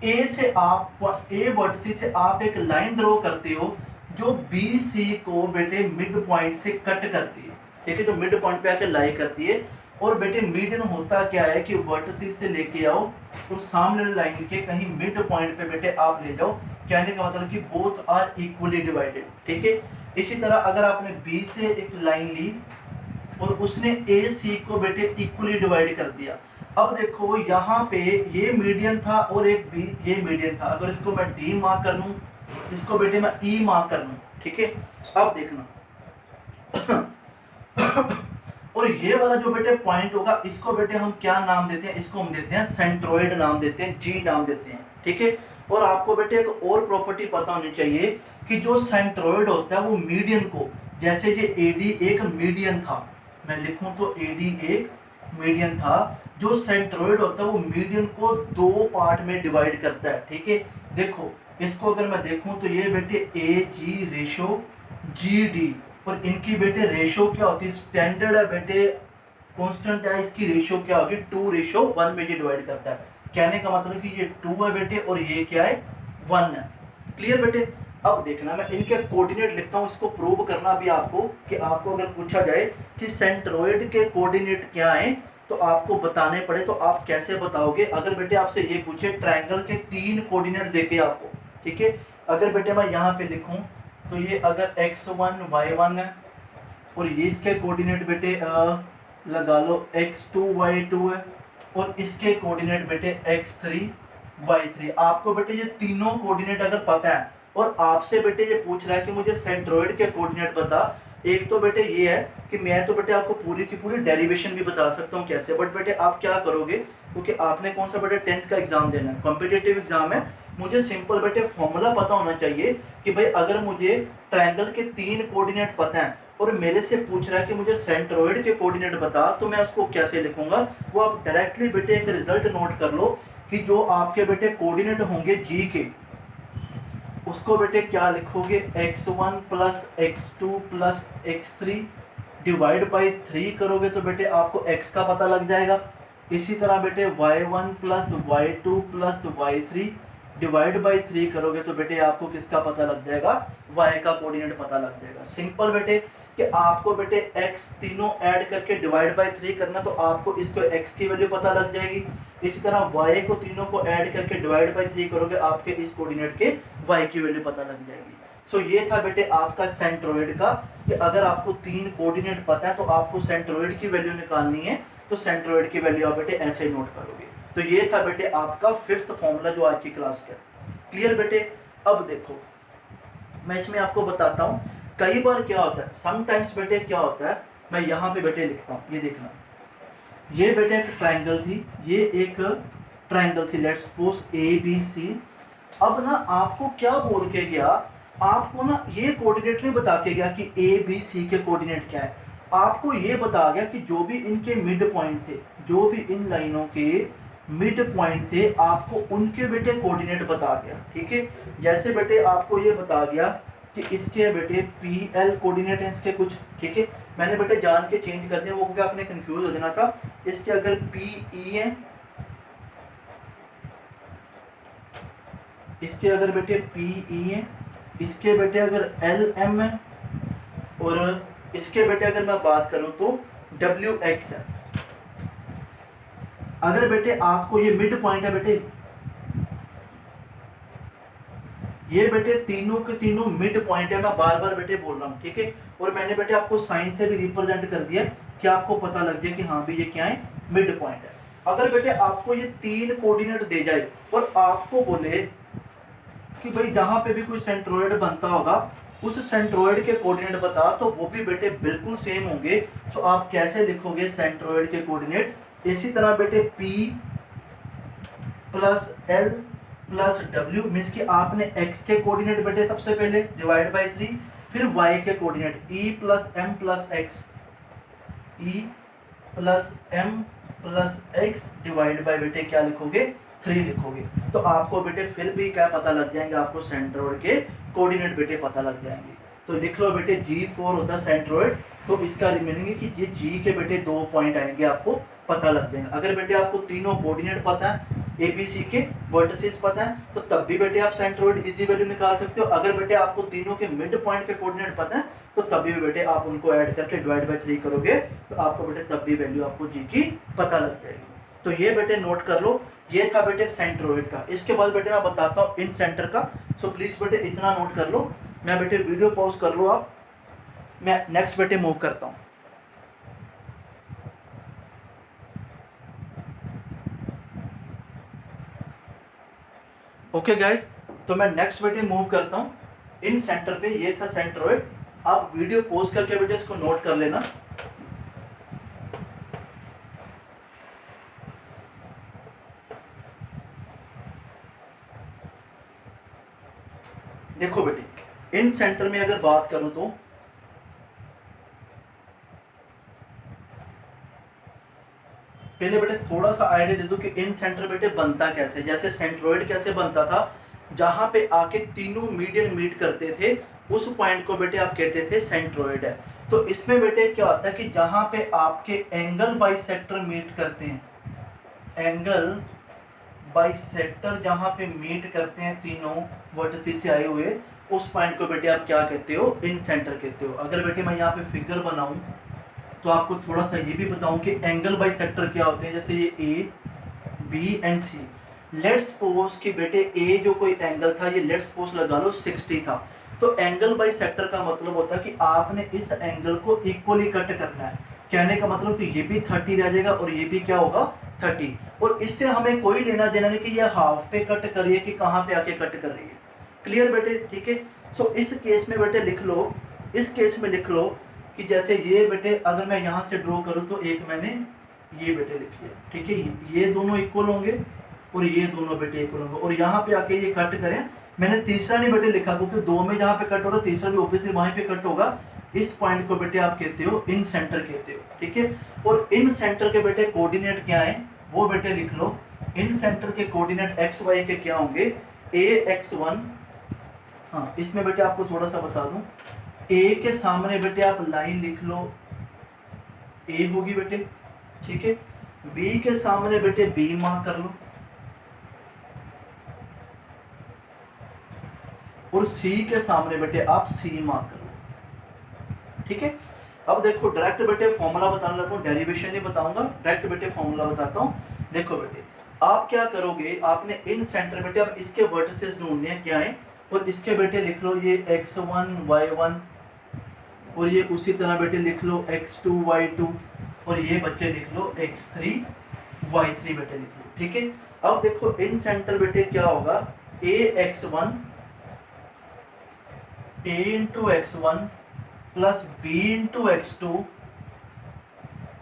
ए से आप, ए वर्टिस से आप एक लाइन ड्रॉ करते हो जो बी सी को बेटे मिड पॉइंट से कट करती है। ठीक है, जो मिड पॉइंट पे आके लाई करती है। और बेटे मीडियन होता क्या है कि वर्टिस से लेके आओ और सामने लाइन के कहीं मिड पॉइंट पे बेटे आप ले जाओ। कहने का मतलब कि बोथ आर इक्वली डिवाइडेड। ठीक है, इसी तरह अगर आपने बी से एक लाइन ली और उसने ए सी को बेटे इक्वली डिवाइड कर दिया। अब देखो यहाँ पे ये मीडियन था और एक बी ये मीडियन था, अगर इसको मैं डी मार्क कर लूँ, इसको बेटे मैं ई मार्क कर लूँ। ठीक है, अब देखना और ये वाला जो बेटे पॉइंट होगा इसको बेटे हम क्या नाम देते हैं, इसको हम देते हैं सेंट्रोइड नाम देते हैं, जी नाम देते हैं। ठीक है, और आपको बेटे एक और प्रॉपर्टी पता होनी चाहिए कि जो सेंट्रोइड होता है वो मीडियन को, जैसे ये एडी एक मीडियन था, मैं लिखूं तो एडी एक मीडियन था, जो सेंट्रोइड होता है वो मीडियन को 2 पार्ट में डिवाइड करता है। ठीक है, देखो इसको अगर मैं देखूं तो ये बेटे ए जी रेशो जी डी, और इनकी बेटे रेशो क्या होती है, स्टैंडर्ड है बेटे, कांस्टेंट है, इसकी रेशो क्या होगी 2:1 में ये डिवाइड करता है। कहने का मतलब कि ये 2 है बेटे और ये क्या है 1 है। क्लियर बेटे, अब देखना मैं इनके कोऑर्डिनेट लिखता हूँ, इसको प्रूव करना भी आपको, कि आपको अगर पूछा जाए कि सेंट्रोइड के कोऑर्डिनेट क्या है तो आपको बताने पड़े तो आप कैसे बताओगे। अगर बेटे आपसे ये पूछे ट्रायंगल के 3 कोऑर्डिनेट देके आपको, ठीक है, अगर बेटे मैं यहाँ पे लिखूँ तो ये अगर x1 y1 है और ये इसके कोऑर्डिनेट बेटे लगा लो x2 y2 है और इसके कोऑर्डिनेट बेटे x3 y3। आपको बेटे ये तीनों कोऑर्डिनेट अगर पता है और आपसे बेटे ये पूछ रहा है कि मुझे सेंट्रोइड के कोऑर्डिनेट बता, एक तो बेटे ये है कि मैं तो बेटे आपको पूरी की पूरी डेरिवेशन भी बता सकता हूँ कैसे, बट बेटे आप क्या करोगे क्योंकि आपने कौन सा बेटे 10th का एग्जाम देना है, कॉम्पिटिटिव एग्जाम है। मुझे सिंपल बेटे फॉर्मूला पता होना चाहिए कि भाई अगर मुझे ट्रायंगल के 3 कोऑर्डिनेट पता है और मेरे से पूछ रहा है कि मुझे सेंट्रोइड के कोऑर्डिनेट बता, तो मैं उसको कैसे लिखूंगा। वो आप डायरेक्टली बेटे एक रिजल्ट नोट कर लो कि जो आपके बेटे कोऑर्डिनेट होंगे जी के, उसको बेटे क्या लिखोगे x1 plus x2 plus x3 divide by 3 करोगे तो बेटे आपको x का पता लग जाएगा। इसी तरह बेटे y1 plus y2 plus y3 divide by 3 करोगे तो बेटे आपको किसका पता लग जाएगा, y का कोऑर्डिनेट पता लग जाएगा। सिंपल बेटे कि आपको बेटे x तीनों ऐड करके डिवाइड बाई 3 करना, तो आपको इसको x की वैल्यू पता लग जाएगी। इसी तरह y को तीनों को ऐड करके डिवाइड बाई 3 करोगे, आपके इस कोऑर्डिनेट के y की वैल्यू पता लग जाएगी। सो ये था बेटे आपका सेंट्रोइड का, कि अगर आपको 3 कोऑर्डिनेट पता है तो आपको सेंट्रोइड की वैल्यू निकालनी है, तो सेंट्रोइड की वैल्यू आप बेटे ऐसे नोट करोगे। तो ये था बेटे आपका 5th फॉर्मूला जो आज की क्लास का। क्लियर बेटे। अब देखो मैं इसमें आपको बताता हूँ, कई बार क्या होता है, समटाइम्स बेटे क्या होता है, मैं यहाँ पे बेटे लिखता हूँ, ये देखना, ये बेटे एक ट्रायंगल थी, ये एक ट्रायंगल थी, लेट्स सपोज ABC। अब ना आपको क्या बोल के गया, आपको ना ये कोऑर्डिनेट नहीं बता के गया कि ABC के कोऑर्डिनेट क्या है, आपको ये बता गया कि जो भी इनके मिड पॉइंट थे, जो भी इन लाइनों के मिड पॉइंट थे, आपको उनके बेटे कोऑर्डिनेट बता गया। ठीक है, जैसे बेटे आपको ये बता गया कि इसके बेटे PL कोऑर्डिनेट हैं इसके कुछ, ठीक है, मैंने बेटे जान के चेंज कर दिया वो क्योंकि आपने कंफ्यूज हो जाना था। इसके अगर PE है, इसके अगर बेटे PE है, इसके बेटे अगर LM है, और इसके बेटे अगर मैं बात करूं तो WX है। अगर बेटे आपको ये मिड पॉइंट है बेटे, ये बेटे तीनों के तीनों मिड पॉइंट है, मैं बार बार बेटे बोल रहा हूँ, ठीक है, और मैंने बेटे आपको साइन से भी रिप्रेजेंट कर दिया कि आपको पता लग जाए कि हाँ भी ये क्या है, मिड पॉइंट है। अगर बेटे आपको ये 3 कोऑर्डिनेट दे जाए और आपको बोले कि भाई जहाँ पे भी कोई सेंट्रोइड बनता होगा उस सेंट्रोइड के कोऑर्डिनेट बता, तो वो भी बेटे बिल्कुल सेम होंगे। तो आप कैसे लिखोगे सेंट्रोइड के कोऑर्डिनेट, इसी तरह बेटे P plus L plus W means कि आपने x के कोऑर्डिनेट बेटे सबसे पहले डिवाइड बाई 3, फिर y के coordinate E plus M plus x, E plus M plus x divide by बेटे क्या लिखोगे, 3 लिखोगे। तो आपको बेटे फिर भी क्या पता लग जाएंगे, आपको सेंट्रोइड के कोऑर्डिनेट बेटे पता लग जाएंगे। तो लिख लो बेटे G4 होता है सेंट्रोइड, तो इसका मीनिंग है कि ये G के बेटे 2 पॉइंट आएंगे, आपको पता लग जाएंगे। अगर बेटे आपको तीनों कोऑर्डिनेट पता है, ABC के वर्टिसेस पता है, तो तब भी बेटे आप सेंट्रोइड इजी वैल्यू निकाल सकते हो। अगर बेटे आपको तीनों के मिड पॉइंट के कोऑर्डिनेट पता है, तो तभी भी बेटे आप उनको ऐड करके डिवाइड बाई 3 करोगे, तो आपको बेटे तब भी वैल्यू आपको G की पता लग जाएगी। तो ये बेटे नोट कर लो, ये था बेटे सेंट्रोइड का। इसके बाद बेटे मैं बताता हूँ इन सेंटर का, सो प्लीज बेटे इतना नोट कर लो। मैं बेटे वीडियो पॉज कर लो आप, मैं नेक्स्ट बेटे मूव करता हूँ। ओके गाइस, तो मैं नेक्स्ट बेटे मूव करता हूँ इन सेंटर पे। ये था सेंट्रोइड, आप वीडियो पॉज करके बेटे इसको नोट कर लेना। देखो बेटे इन सेंटर में अगर बात करूं तो पहले बेटे थोड़ा सा आइडिया दे दूं कि इन सेंटर बेटे बनता कैसे। जैसे सेंट्रोइड कैसे बनता था, जहां पे आके तीनों मीडियन मीट करते थे, उस पॉइंट को बेटे आप कहते थे सेंट्रोइड है। तो इसमें बेटे क्या होता है कि जहां पे आपके एंगल बाइसेक्टर मीट करते हैं, एंगल बाइसेक्टर जहां पे मीट करते हैं तीनों वर्टिसेस से आए हुए, उस पॉइंट को बेटे आप क्या कहते हो, इन सेंटर कहते हो। अगर बेटे मैं यहाँ पे फिगर बनाऊं तो आपको थोड़ा सा ये भी बताऊं कि एंगल बाइसेक्टर क्या होते हैं। जैसे ये A, B and C, let's suppose कि बेटे ए जो कोई एंगल था, ये लेट्स सपोज लगा लो 60 था, तो एंगल बाई सेक्टर का मतलब होता है कि आपने इस एंगल को इक्वली कट करना है। कहने का मतलब कि ये भी 30 रह जाएगा और ये भी क्या होगा 30, और इससे हमें कोई लेना देना नहीं कि ये हाफ पे कट कर रही है कि कहाँ पे आके कट कर रही है। क्लियर बेटे, ठीक है। सो इस केस में बेटे लिख लो, इस केस में लिख लो कि जैसे ये बेटे अगर मैं यहाँ से ड्रॉ करूँ तो एक मैंने ये बेटे लिख लिया, ठीक है, ये दोनों इक्वल होंगे और ये दोनों बेटे इक्वल होंगे, और यहाँ पे आके ये कट करें। मैंने तीसरा नहीं बेटे लिखा क्योंकि दो में जहाँ पे कट हो रहा है तीसरा भी ऑब्वियसली वहीं पे कट होगा। इस पॉइंट को बेटे आप कहते हो इन सेंटर कहते हो, ठीक है। और इन सेंटर के बेटे कोऑर्डिनेट क्या है वो बेटे लिख लो। इन सेंटर के कोऑर्डिनेट एक्स वाई के क्या होंगे, ax1। हाँ, इसमें बेटे आपको थोड़ा सा बता दूं, ए के सामने बेटे आप लाइन लिख लो, ए होगी बेटे, ठीक है। बी के सामने बेटे बी मार्क कर लो, और सी के सामने बेटे आप सी मार्क कर लो, ठीक है। अब देखो डायरेक्ट बेटे फॉर्मूला बताने लगा हूं, डेरिवेशन नहीं बताऊंगा, डायरेक्ट बेटे फॉर्मूला बताता हूं। देखो बेटे आप क्या करोगे, आपने इन सेंटर बेटे अब इसके वर्टिसेस ढूंढने हैं क्या है, और इसके बेटे लिख लो ये x1 y1, और ये उसी तरह बेटे लिख लो x2 y2, और ये बच्चे लिख लो x3 y3 बेटे लिख लो, ठीक है। अब देखो इन सेंटर बेटे क्या होगा, ax1 a into x1 plus b into x2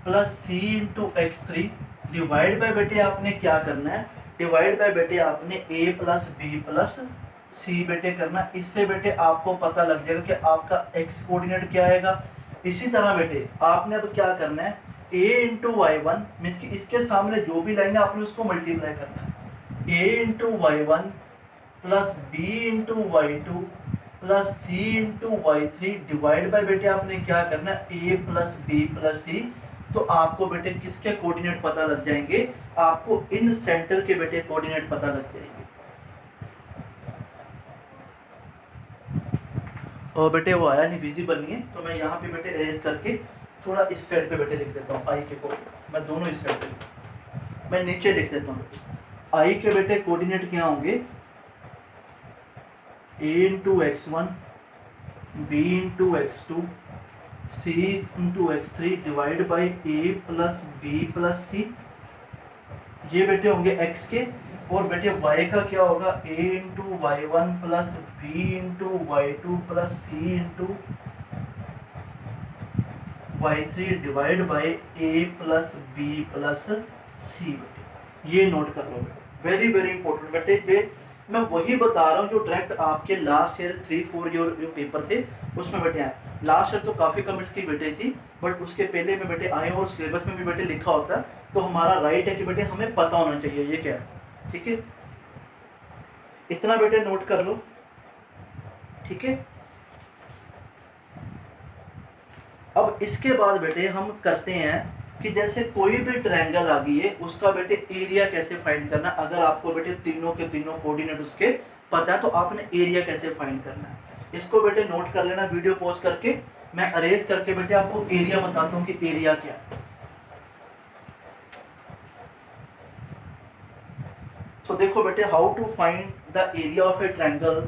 plus c into x3 divide by बेटे आपने क्या करना है, डिवाइड बाय बेटे आपने a प्लस बी प्लस सी बेटे करना। इससे बेटे आपको पता लग जाएगा कि आपका x कोऑर्डिनेट क्या आएगा। इसी तरह बेटे आपने अब क्या करना है, a into Y one means कि इसके सामने जो भी लाइन है आपने उसको मल्टीप्लाई करना है, a into Y one plus B into Y two plus C into Y three divide by बेटे आपने क्या करना है, a plus B plus C. तो आपको बेटे किसके कोऑर्डिनेट पता लग जाएंगे, आपको इन सेंटर के बेटे कोऑर्डिनेट पता लग जाएंगे। और बेटे वो आया नहीं, विजिबल नहीं है, तो मैं यहाँ पे बेटे अरेंज करके थोड़ा इस साइड पे बेटे लिख देता हूँ, आई के को मैं दोनों इस साइड पे मैं नीचे लिख देता हूँ। आई के बेटे कोऑर्डिनेट क्या होंगे, a into x one b into x two c into x three divide by a plus B plus c, ये बेटे होंगे x के। और बेटे y का क्या होगा, a into Y one plus B into Y two plus C into Y three divide by a plus B plus c. ये नोट कर लो बेटे, वेरी वेरी इंपॉर्टेंट बेटे। मैं वही बता रहा हूँ जो डायरेक्ट आपके लास्ट ईयर 3-4 जो पेपर थे उसमें बेटे आए। लास्ट ईयर तो काफ़ी कमिट्स की बेटे थी, बट उसके पहले में बेटे आए और सिलेबस में भी बेटे लिखा होता है, तो हमारा राइट है कि बेटे हमें पता होना चाहिए ये क्या है, ठीक है। इतना बेटे नोट कर लो, ठीक है। अब इसके बाद बेटे हम करते हैं कि जैसे कोई भी ट्रायंगल आ गई है उसका बेटे एरिया कैसे फाइंड करना। अगर आपको बेटे तीनों के तीनों कोऑर्डिनेट उसके पता है तो आपने एरिया कैसे फाइंड करना है, इसको बेटे नोट कर लेना। वीडियो पॉज करके मैं अरेज करके बेटे आपको एरिया बताता हूँ कि एरिया क्या है। तो देखो बेटे how to find the area of a triangle.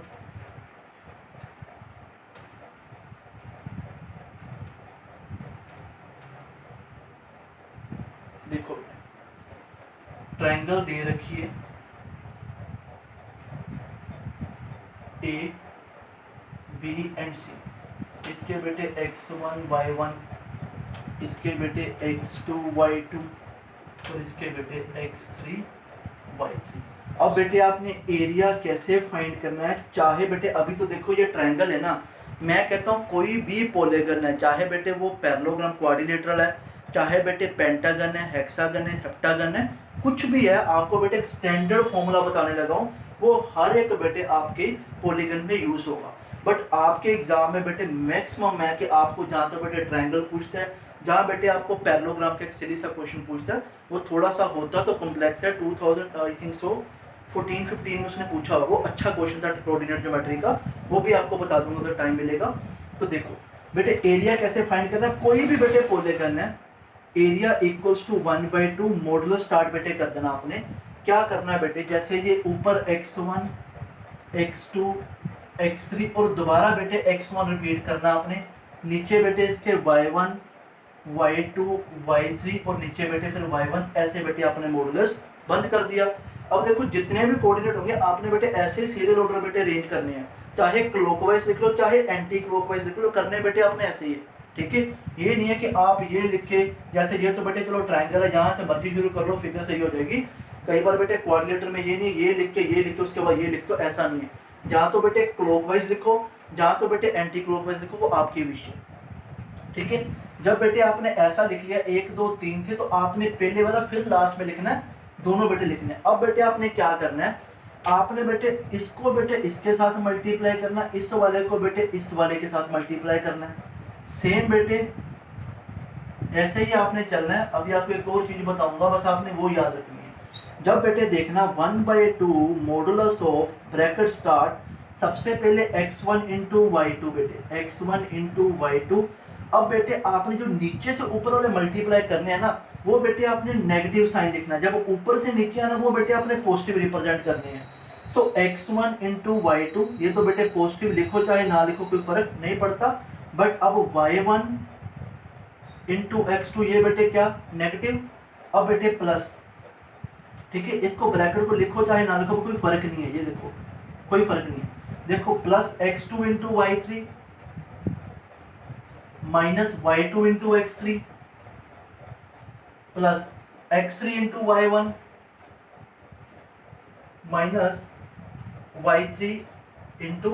देखो ट्रायंगल दे रखी है ए बी एंड सी, इसके बेटे x1 y1, इसके बेटे x2 y2 और इसके बेटे x3 y3। अब बेटे आपने एरिया कैसे फाइंड करना है, चाहे बेटे अभी तो देखो ये ट्रायंगल है ना, मैं कहता हूँ कोई भी पॉलीगन है, चाहे बेटे वो पैरेललोग्राम क्वाड्रिलेटरल है, चाहे बेटे पेंटागन है, हेक्सागन है, हेप्टागन है, कुछ भी है, आपको बेटे एक स्टैंडर्ड फॉर्मूला बताने लगा हूँ, वो हर एक बेटे आपके पॉलीगन में यूज होगा। बट आपके एग्जाम में बेटे मैक्सिमम है कि आपको जहाँ तक बेटे ट्रायंगल पूछता है, जहाँ बेटे आपको पैरेललोग्राम का एक सीधी सा क्वेश्चन पूछता है, वो थोड़ा सा होता तो कॉम्प्लेक्स है। 2000 आई थिंक सो 14-15 में उसने पूछा, वो अच्छा क्वेश्चन था कोऑर्डिनेट ज्योमेट्री का, वो भी आपको बता दूंगा अगर टाइम मिलेगा। तो देखो बेटे एरिया कैसे फाइंड करना है, कोई भी बेटे पॉलीगन है, area equals to 1/2 modulus start बेटे कर देना आपने। क्या करना है बेटे, जैसे ये ऊपर x1 x2 x3 और दोबारा बेटे x1 रिपीट करना आपने, नीचे बेटे इसके y1 y2 y3 और नीचे बेटे फिर y1, ऐसे बेटे आपने मॉडुलस बंद कर दिया। अब देखो जितने भी कोऑर्डिनेट होंगे आपने बेटे ऐसे सीरियल ऑर्डर बेटे अरेंज करने हैं, चाहे क्लॉकवाइज लिख लो चाहे एंटी क्लॉकवाइज लिख लो, करने बेटे आपने ऐसे ही है, ठीक है। ये नहीं है कि आप ये लिख के, जैसे ये तो बेटे चलो ट्रायंगल है, यहाँ से मर्जी शुरू कर लो, फिगर सही हो जाएगी। कई बार बेटे क्वाड्रिलेटर में ये नहीं, ये लिख के उसके बाद ये लिख दो, ऐसा नहीं है। जहाँ तो बेटे क्लॉकवाइज लिखो, जहाँ तो बेटे एंटी क्लॉकवाइज लिखो, वो आपकी विश है, ठीक है। जब बेटे आपने ऐसा लिख लिया 1 2 3 थे, तो आपने पहले वाला फिर लास्ट में लिखना है, दोनों बेटे लिखने हैं। अब बेटे आपने क्या करना है, आपने बेटे इसको बेटे इसके साथ मल्टीप्लाई करना, इस वाले को बेटे इस वाले के साथ मल्टीप्लाई करना है, सेम बेटे ऐसे ही आपने चलना है। अभी आपको एक और चीज बताऊंगा, बस आपने वो याद रखनी है। जब बेटे देखना 1/2 मॉडुलस ऑफ ब्रैकेट स्टार्ट, सबसे पहले x1 इंटू y2 बेटे, x1 इंटू y2। अब बेटे आपने जो नीचे से ऊपर वाले मल्टीप्लाई करने हैं ना, वो बेटे आपने नेगेटिव साइन लिखना है। जब ऊपर से नीचे आना, वो बेटे आपने पॉजिटिव रिप्रेजेंट करने हैं। सो x1 इंटू y2, ये तो बेटे पॉजिटिव लिखो चाहे ना लिखो कोई फर्क नहीं पड़ता, बट अब y1 इंटू x2 ये बेटे क्या, नेगेटिव। अब बेटे प्लस, ठीक है, इसको ब्रैकेट को लिखो चाहे ना लिखो कोई फर्क नहीं है, ये देखो कोई फर्क नहीं है। देखो plus x2 into y3 minus y2 into x3 plus x3 into y1 minus y3 into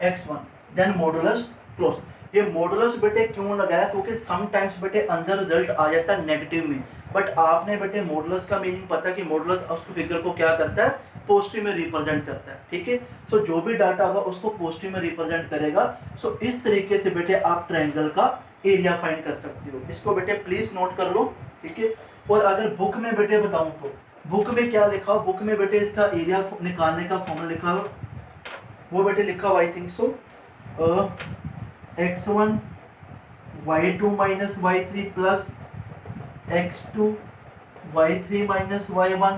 x1, then modulus close. ये मॉडुलस बेटे क्यों लगाया, क्योंकि समटाइम्स बेटे अंदर रिजल्ट आ जाता है नेगेटिव में, बट आपने बेटे मॉडुलस का मीनिंग पता है कि मॉडुलस उस फिगर को क्या करता है, पॉजिटिव में रिप्रेजेंट करता है, ठीक है। सो जो भी डाटा होगा उसको पॉजिटिव में रिप्रेजेंट करेगा। सो इस तरीके से बेटे आप ट्रायंगल का एरिया फाइंड कर सकते हो। इसको बेटे प्लीज नोट कर लो, ठीक है। और अगर बुक में बेटे बताऊं तो बुक में क्या लिखा हो, बुक में बेटे इसका एरिया निकालने का फॉर्मूला लिखा हो, वो बेटे लिखा हो I think so x1 y2 minus y3 plus x2 y3 minus y1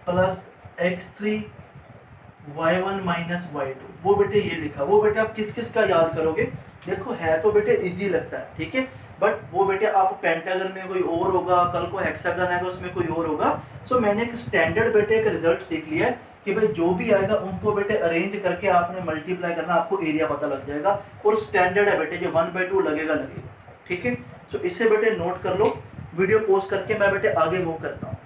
plus x3 y1 minus y2, वो बेटे ये लिखा। वो बेटे आप किस किस का याद करोगे, देखो है तो बेटे इजी लगता है, ठीक है, बट वो बेटे आप पेंटागन में कोई और होगा, कल को हेक्सागन आएगा उसमें कोई और होगा। सो मैंने एक स्टैंडर्ड बेटे एक रिजल्ट सीख लिया है कि भाई जो भी आएगा उनको बेटे अरेंज करके आपने मल्टीप्लाई करना, आपको एरिया पता लग जाएगा। और स्टैंडर्ड है बेटे, जो 1/2 लगेगा, ठीक है। सो इसे बेटे नोट कर लो। वीडियो पोस्ट करके मैं बेटे आगे मूव करता हूँ।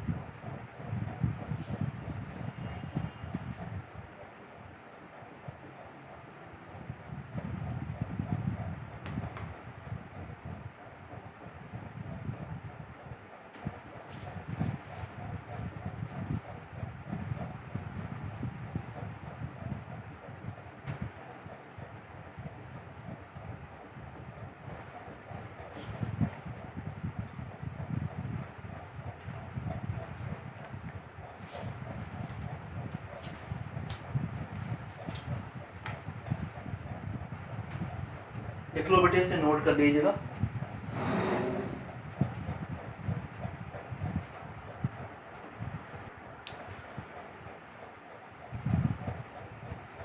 लिख लो बेटे, इसे नोट कर लीजिएगा।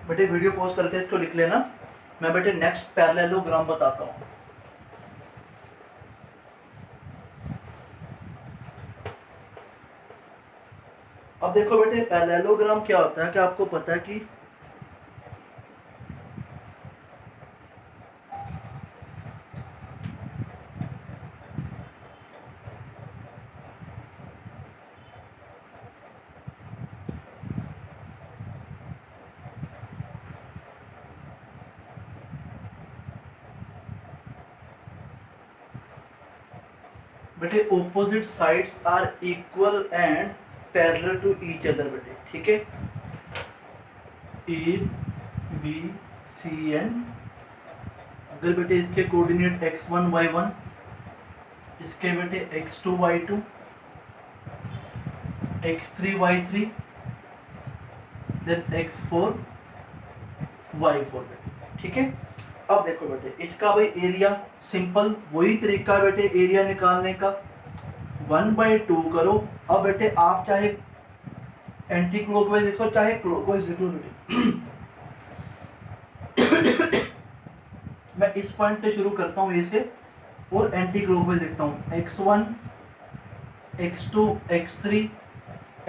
बेटे वीडियो पॉज करके इसको लिख लेना। मैं बेटे नेक्स्ट पैरेललोग्राम बताता हूँ। अब देखो बेटे पैरेललोग्राम क्या होता है, क्या आपको पता है कि बेटे opposite sides are equal and parallel to each other बेटे, ठीक है। ए बी सी एंड अगर बेटे इसके कोऑर्डिनेट x1 y1, इसके बेटे x2 y2, x3 y3, then x4 y4 बेटे, ठीक है। अब देखो बेटे इसका भाई एरिया सिंपल वही तरीका है बेटे एरिया निकालने का, 1/2 करो। अब बेटे आप चाहे एंटी क्लॉकवाइज लिखो चाहे क्लॉकवाइज लिख लो बेटे। मैं इस पॉइंट से शुरू करता हूँ ए से और एंटी क्लॉकवाइज लिखता हूँ x1 x2 x3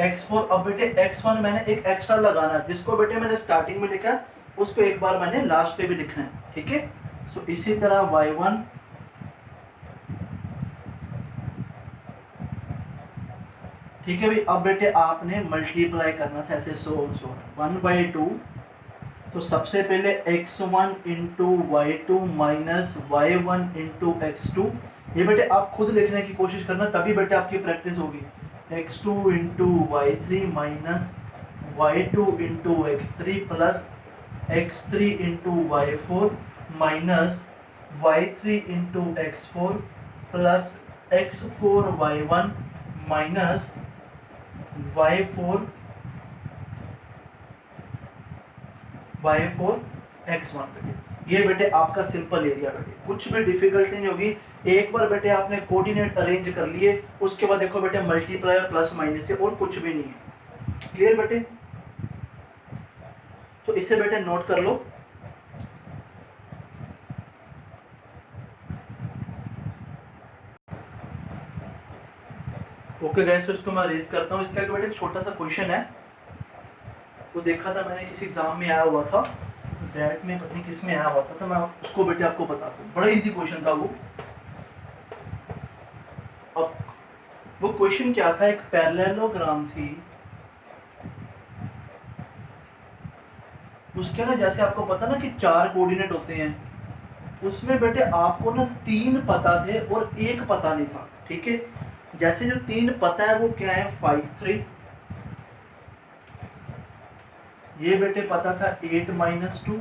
x4। अब बेटे x1 मैंने एक एक्स्ट्रा लगाना है, जिसको बेटे मैंने स्टार्टिंग में लिखा है उसको एक बार मैंने लास्ट पे भी लिखना है, ठीक है। सो इसी तरह y1 ठीक है भाई। अब बेटे आपने मल्टीप्लाई करना था ऐसे, सो 1/2। तो सबसे पहले x1 into y2 minus y1 into x2। ये बेटे आप खुद लिखने की कोशिश करना, तभी बेटे आपकी प्रैक्टिस होगी। x2 into y3 minus y2 into x3 plus x3 into y4 minus y3 into x4 plus x4 y1 minus y4 x1 बेटे। ये बेटे आपका सिंपल एरिया बेटे, कुछ भी डिफिकल्टी नहीं होगी। एक बार बेटे आपने कोऑर्डिनेट अरेंज कर लिए, उसके बाद देखो बेटे मल्टीप्लाई और प्लस माइनस से और कुछ भी नहीं है। क्लियर बेटे? तो इसे बेटे नोट कर लो। ओके गाइस, तो इसको मैं रेज करता हूँ। इसका बेटे एक छोटा सा क्वेश्चन है, वो देखा था मैंने किसी एग्जाम में आया हुआ था, जेड में पता नहीं किस में आया हुआ था, तो मैं उसको बेटे आपको बताता हूँ। बड़ा इजी क्वेश्चन था वो। अब वो क्वेश्चन क्या था, एक पैरेललोग्राम थी, उसके ना जैसे आपको पता ना कि 4 कोऑर्डिनेट होते हैं, उसमें बेटे आपको ना 3 पता थे और एक पता नहीं था, ठीक है। जैसे जो 3 पता है वो क्या है, 5 3, ये बेटे पता था 8 - 2,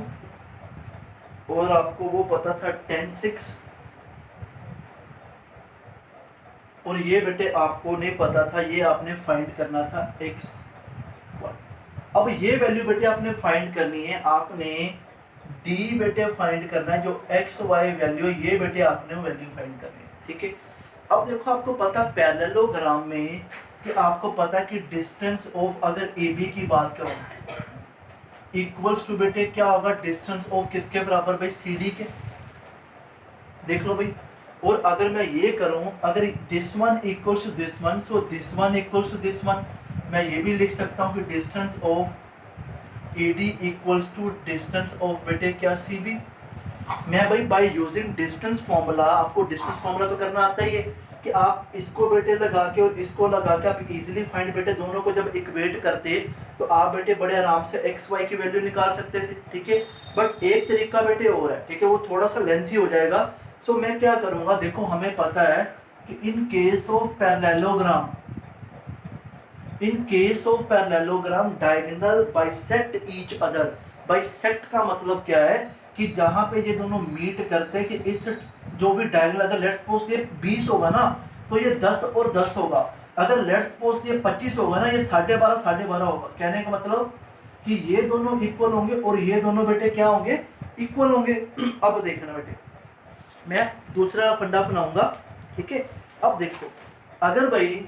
और आपको वो पता था 10 6, और ये बेटे आपको नहीं पता था, ये आपने फाइंड करना था x1। अब ये वैल्यू बेटे आपने फाइंड करनी है, आपने d बेटे फाइंड करना है, जो x y वैल्यू, ये बेटे आपने वैल्यू फाइंड करनी है, ठीक है। अब देखो आपको पता पैरेललोग्राम में कि आपको पता कि डिस्टेंस ऑफ, अगर AB की बात करो, इक्वल्स टू बेटे क्या होगा, डिस्टेंस ऑफ किसके बराबर भाई, CD के। देख लो भाई। और अगर मैं ये करूं, अगर this one equals to this one, so this one equals to this one, मैं ये भी लिख सकता हूं कि distance of AD equals to distance of बेटे क्या, CB। मैं भाई बाय यूजिंग डिस्टेंस फॉर्मूला, आपको डिस्टेंस फॉर्मूला तो करना आता ही है कि आप इसको बेटे लगा के और इसको लगा के आप इजीली फाइंड बेटे दोनों को जब इक्वेट करते तो आप बेटे बड़े आराम से एक्स वाई की वैल्यू निकाल सकते थे, ठीक है। बट एक तरीका बेटे और है, ठीक है, वो थोड़ा सा लेंथी हो जाएगा। सो मैं क्या करूंगा, देखो हमें पता है कि in case of parallelogram, in case of parallelogram diagonal bisect each other. Bisect का मतलब क्या है कि जहां पे ये दोनों मीट करते हैं, कि इस जो भी डायगोनल, अगर लेट्स सपोज ये 20 होगा ना, तो ये 10 और 10 होगा। अगर लेट्स सपोज ये 25 होगा ना, ये 12.5 12.5 होगा। कहने का मतलब कि ये दोनों इक्वल होंगे और ये दोनों बेटे क्या होंगे, इक्वल होंगे। अब देखना बेटे, मैं दूसरा फंडा अपनाऊंगा, ठीक है। अब देखो, अगर भाई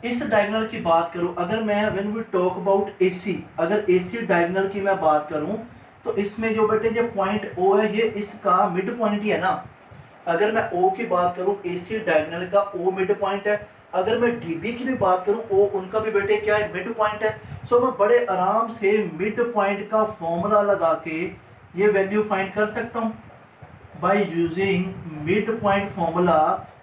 इस डायगोनल की बात करूं, अगर मैं when we talk about AC, अगर AC डायगोनल की मैं बात करूं, तो इसमें जो बेटे ये पॉइंट O है, ये इसका मिड पॉइंट ही है ना। अगर मैं O की बात करूं, AC डायगोनल का O मिड पॉइंट है। अगर मैं DB की भी बात करूं, O उनका भी बेटे क्या है, मिड पॉइंट है। सो मैं बड़े आराम से मिड पॉइंट का फॉर्मूला लगा के ये वैल्यू फाइंड कर सकता हूं। By using mid point formula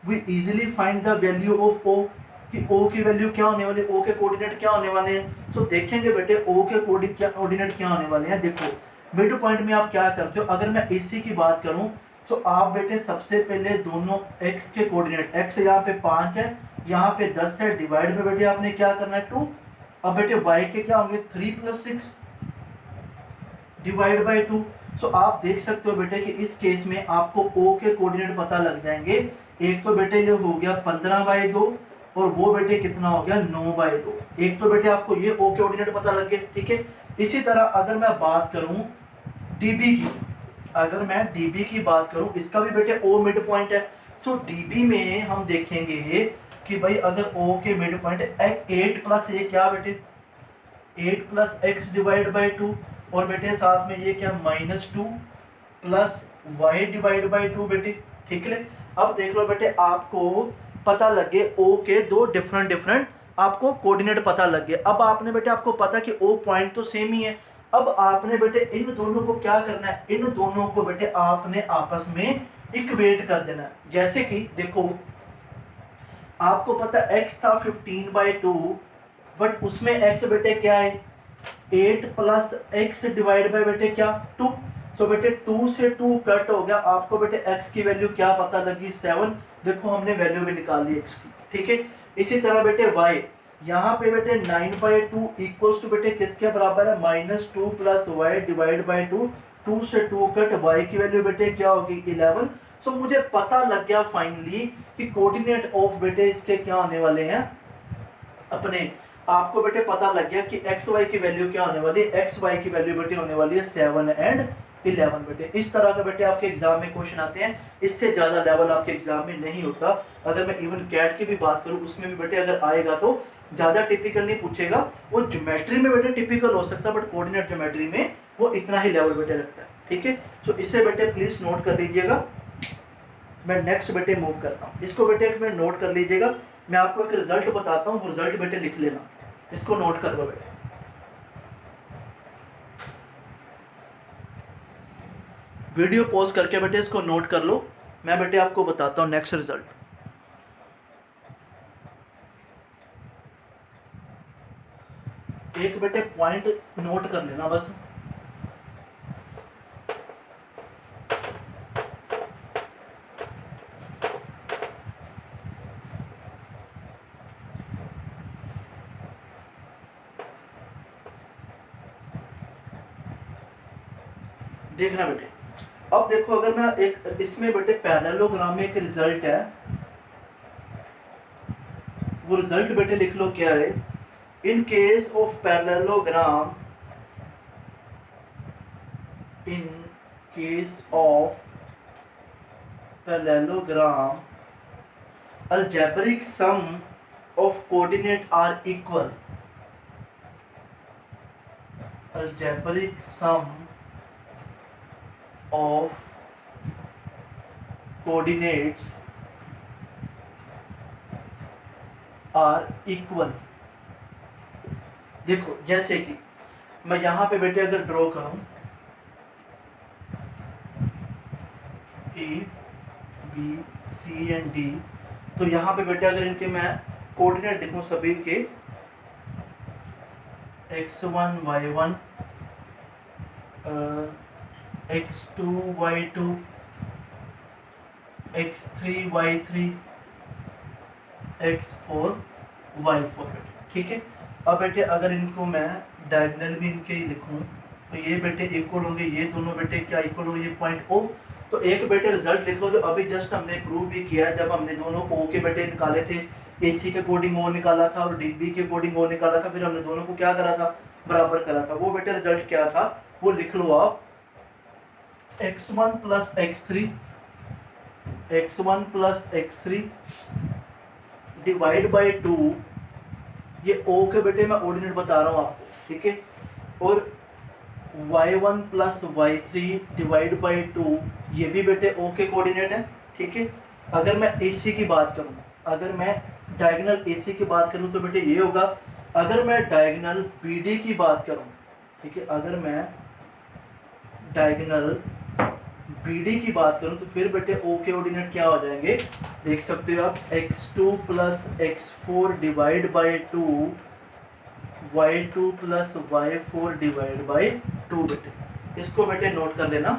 we easily find the value of O, कि O की वैल्यू क्या होने वाली है, O के कोऑर्डिनेट क्या होने वाले हैं। सो देखेंगे बेटे O के कोऑर्डिनेट क्या होने वाले हैं। देखो मिड पॉइंट में आप क्या करते हो, अगर मैं AC की बात करूं, सो आप बेटे सबसे पहले दोनों x के कोऑर्डिनेट, x यहाँ पे 5 है, यहाँ पे 10 है, डिवाइड में बेटे आपने क्या करना है 2। अब बेटे y के क्या होंगे 3 + 6 डिवाइड बाई 2। सो आप देख सकते हो बेटे कि इस केस में आपको O के कोऑर्डिनेट पता लग जाएंगे। एक तो बेटे जो हो गया 15/2, और वो बेटे कितना हो गया 9/2। एक तो बेटे आपको ये O के कोऑर्डिनेट पता लग गए, ठीक है। इसी तरह अगर मैं बात करूं DB की, अगर मैं DB की बात करूं, इसका भी बेटे O मिड पॉइंट है। सो DB में हम देखेंगे कि भाई अगर ओ के मिड पॉइंट 8 प्लस ये क्या बेटे 8 प्लस एक्स डिवाइड बाई 2 और बेटे साथ में ये क्या -2 प्लस वाई डिवाइड बाई 2 बेटे, ठीक है। अब देख लो बेटे आपको पता लगे ओ के दो डिफरेंट आपको कोऑर्डिनेट पता लग गए। अब आपने बेटे आपको पता कि ओ पॉइंट तो सेम ही है। अब आपने बेटे इन दोनों को क्या करना है, इन दोनों को बेटे आपने आपस में इक्वेट कर देना है। जैसे कि देखो आपको पता x था 15/2 बट उसमें x बेटे क्या है 8 प्लस एक्स डिवाइड बाई बेटे क्या 2। सो बेटे 2 से 2 कट हो गया, आपको बेटे x की वैल्यू क्या पता लगी 7। देखो हमने वैल्यू भी निकाल ली x की, ठीक है। इसी तरह बेटे y यहाँ पे बेटे 9/2 इक्वल्स टू बेटे किसके बराबर है -2 प्लस वाई डिवाइड बाई 2। 2 से 2 कट y की वैल्यू बेटे क्या होगी 11। सो मुझे पता लग गया फाइनली कि कोऑर्डिनेट ऑफ बेटे इसके क्या होने वाले हैं अपने। आपको बेटे पता लग गया कि एक्स वाई की वैल्यू क्या होने वाली है, एक्स वाई की वैल्यू बेटे होने वाली है 7 एंड 11 बेटे। इस तरह का बेटे आपके एग्जाम में क्वेश्चन आते हैं, इससे ज्यादा लेवल आपके एग्जाम में नहीं होता। अगर मैं इवन कैट की भी बात करूं उसमें भी बेटे अगर आएगा तो ज्यादा टिपिकल नहीं पूछेगा, वो ज्योमेट्री में बेटे टिपिकल हो सकता है बट कोऑर्डिनेट ज्योमेट्री में वो इतना ही लेवल बेटे रखता है, ठीक है। तो इसे बेटे प्लीज नोट कर लीजिएगा। मैं नेक्स्ट बेटे मूव करता हूँ, इसको बेटे एक मिनट नोट कर लीजिएगा। मैं आपको एक रिजल्ट बताता हूँ, वो रिजल्ट बेटे लिख लेना, इसको नोट कर लो बेटे। वीडियो पॉज करके बेटे इसको नोट कर लो, मैं बेटे आपको बताता हूँ नेक्स्ट रिजल्ट। एक बेटे पॉइंट नोट कर लेना बस। देखना बेटे, अब देखो अगर मैं एक इसमें बेटे पैरेललोग्राम में एक रिजल्ट है, वो रिजल्ट बेटे लिख लो क्या है। In case of parallelogram, in case of parallelogram algebraic sum of coordinate are equal, algebraic sum of coordinates are equal। देखो जैसे कि मैं यहाँ पे बेटे अगर ड्रॉ करूँ A B C and D, तो यहाँ पे बेटे अगर इनके मैं कोऑर्डिनेट लिखूँ सभी के x1 y1 x2 y2 x3 y3 x4 y4 बेटे, ठीक है। अब बेटे अगर इनको मैं डायगोनल भी इनके ही लिखूं तो ये बेटे इक्वल होंगे, ये दोनों बेटे क्या इक्वल होंगे, ये पॉइंट ओ। तो एक बेटे रिजल्ट लिख लो जो अभी जस्ट हमने प्रूव भी किया जब हमने दोनों ओ के बेटे निकाले थे, एसी के अकॉर्डिंग ओ निकाला था और डीबी के अकॉर्डिंग ओ निकाला था, फिर हमने दोनों को क्या करा था बराबर करा था। वो बेटे रिजल्ट क्या था वो लिख लो आप, x1 plus x3 divide by 2, ये o के बेटे मैं ऑर्डिनेट बता रहा हूँ आपको, ठीक है। और y1 plus y3 divide by 2, ये भी बेटे o के कोऑर्डिनेट है, ठीक है। अगर मैं AC की बात करूँ, अगर मैं डायगोनल AC की बात करूँ तो बेटे ये होगा। अगर मैं डायगोनल BD की बात करूँ, ठीक है, अगर मैं डायगोनल BD की बात करूं तो फिर बेटे O के ऑर्डिनेट क्या हो जाएंगे देख सकते हो आप, x2 plus x4 divide by 2 y2 plus y4 divide by 2 बेटे, इसको बेटे नोट कर लेना,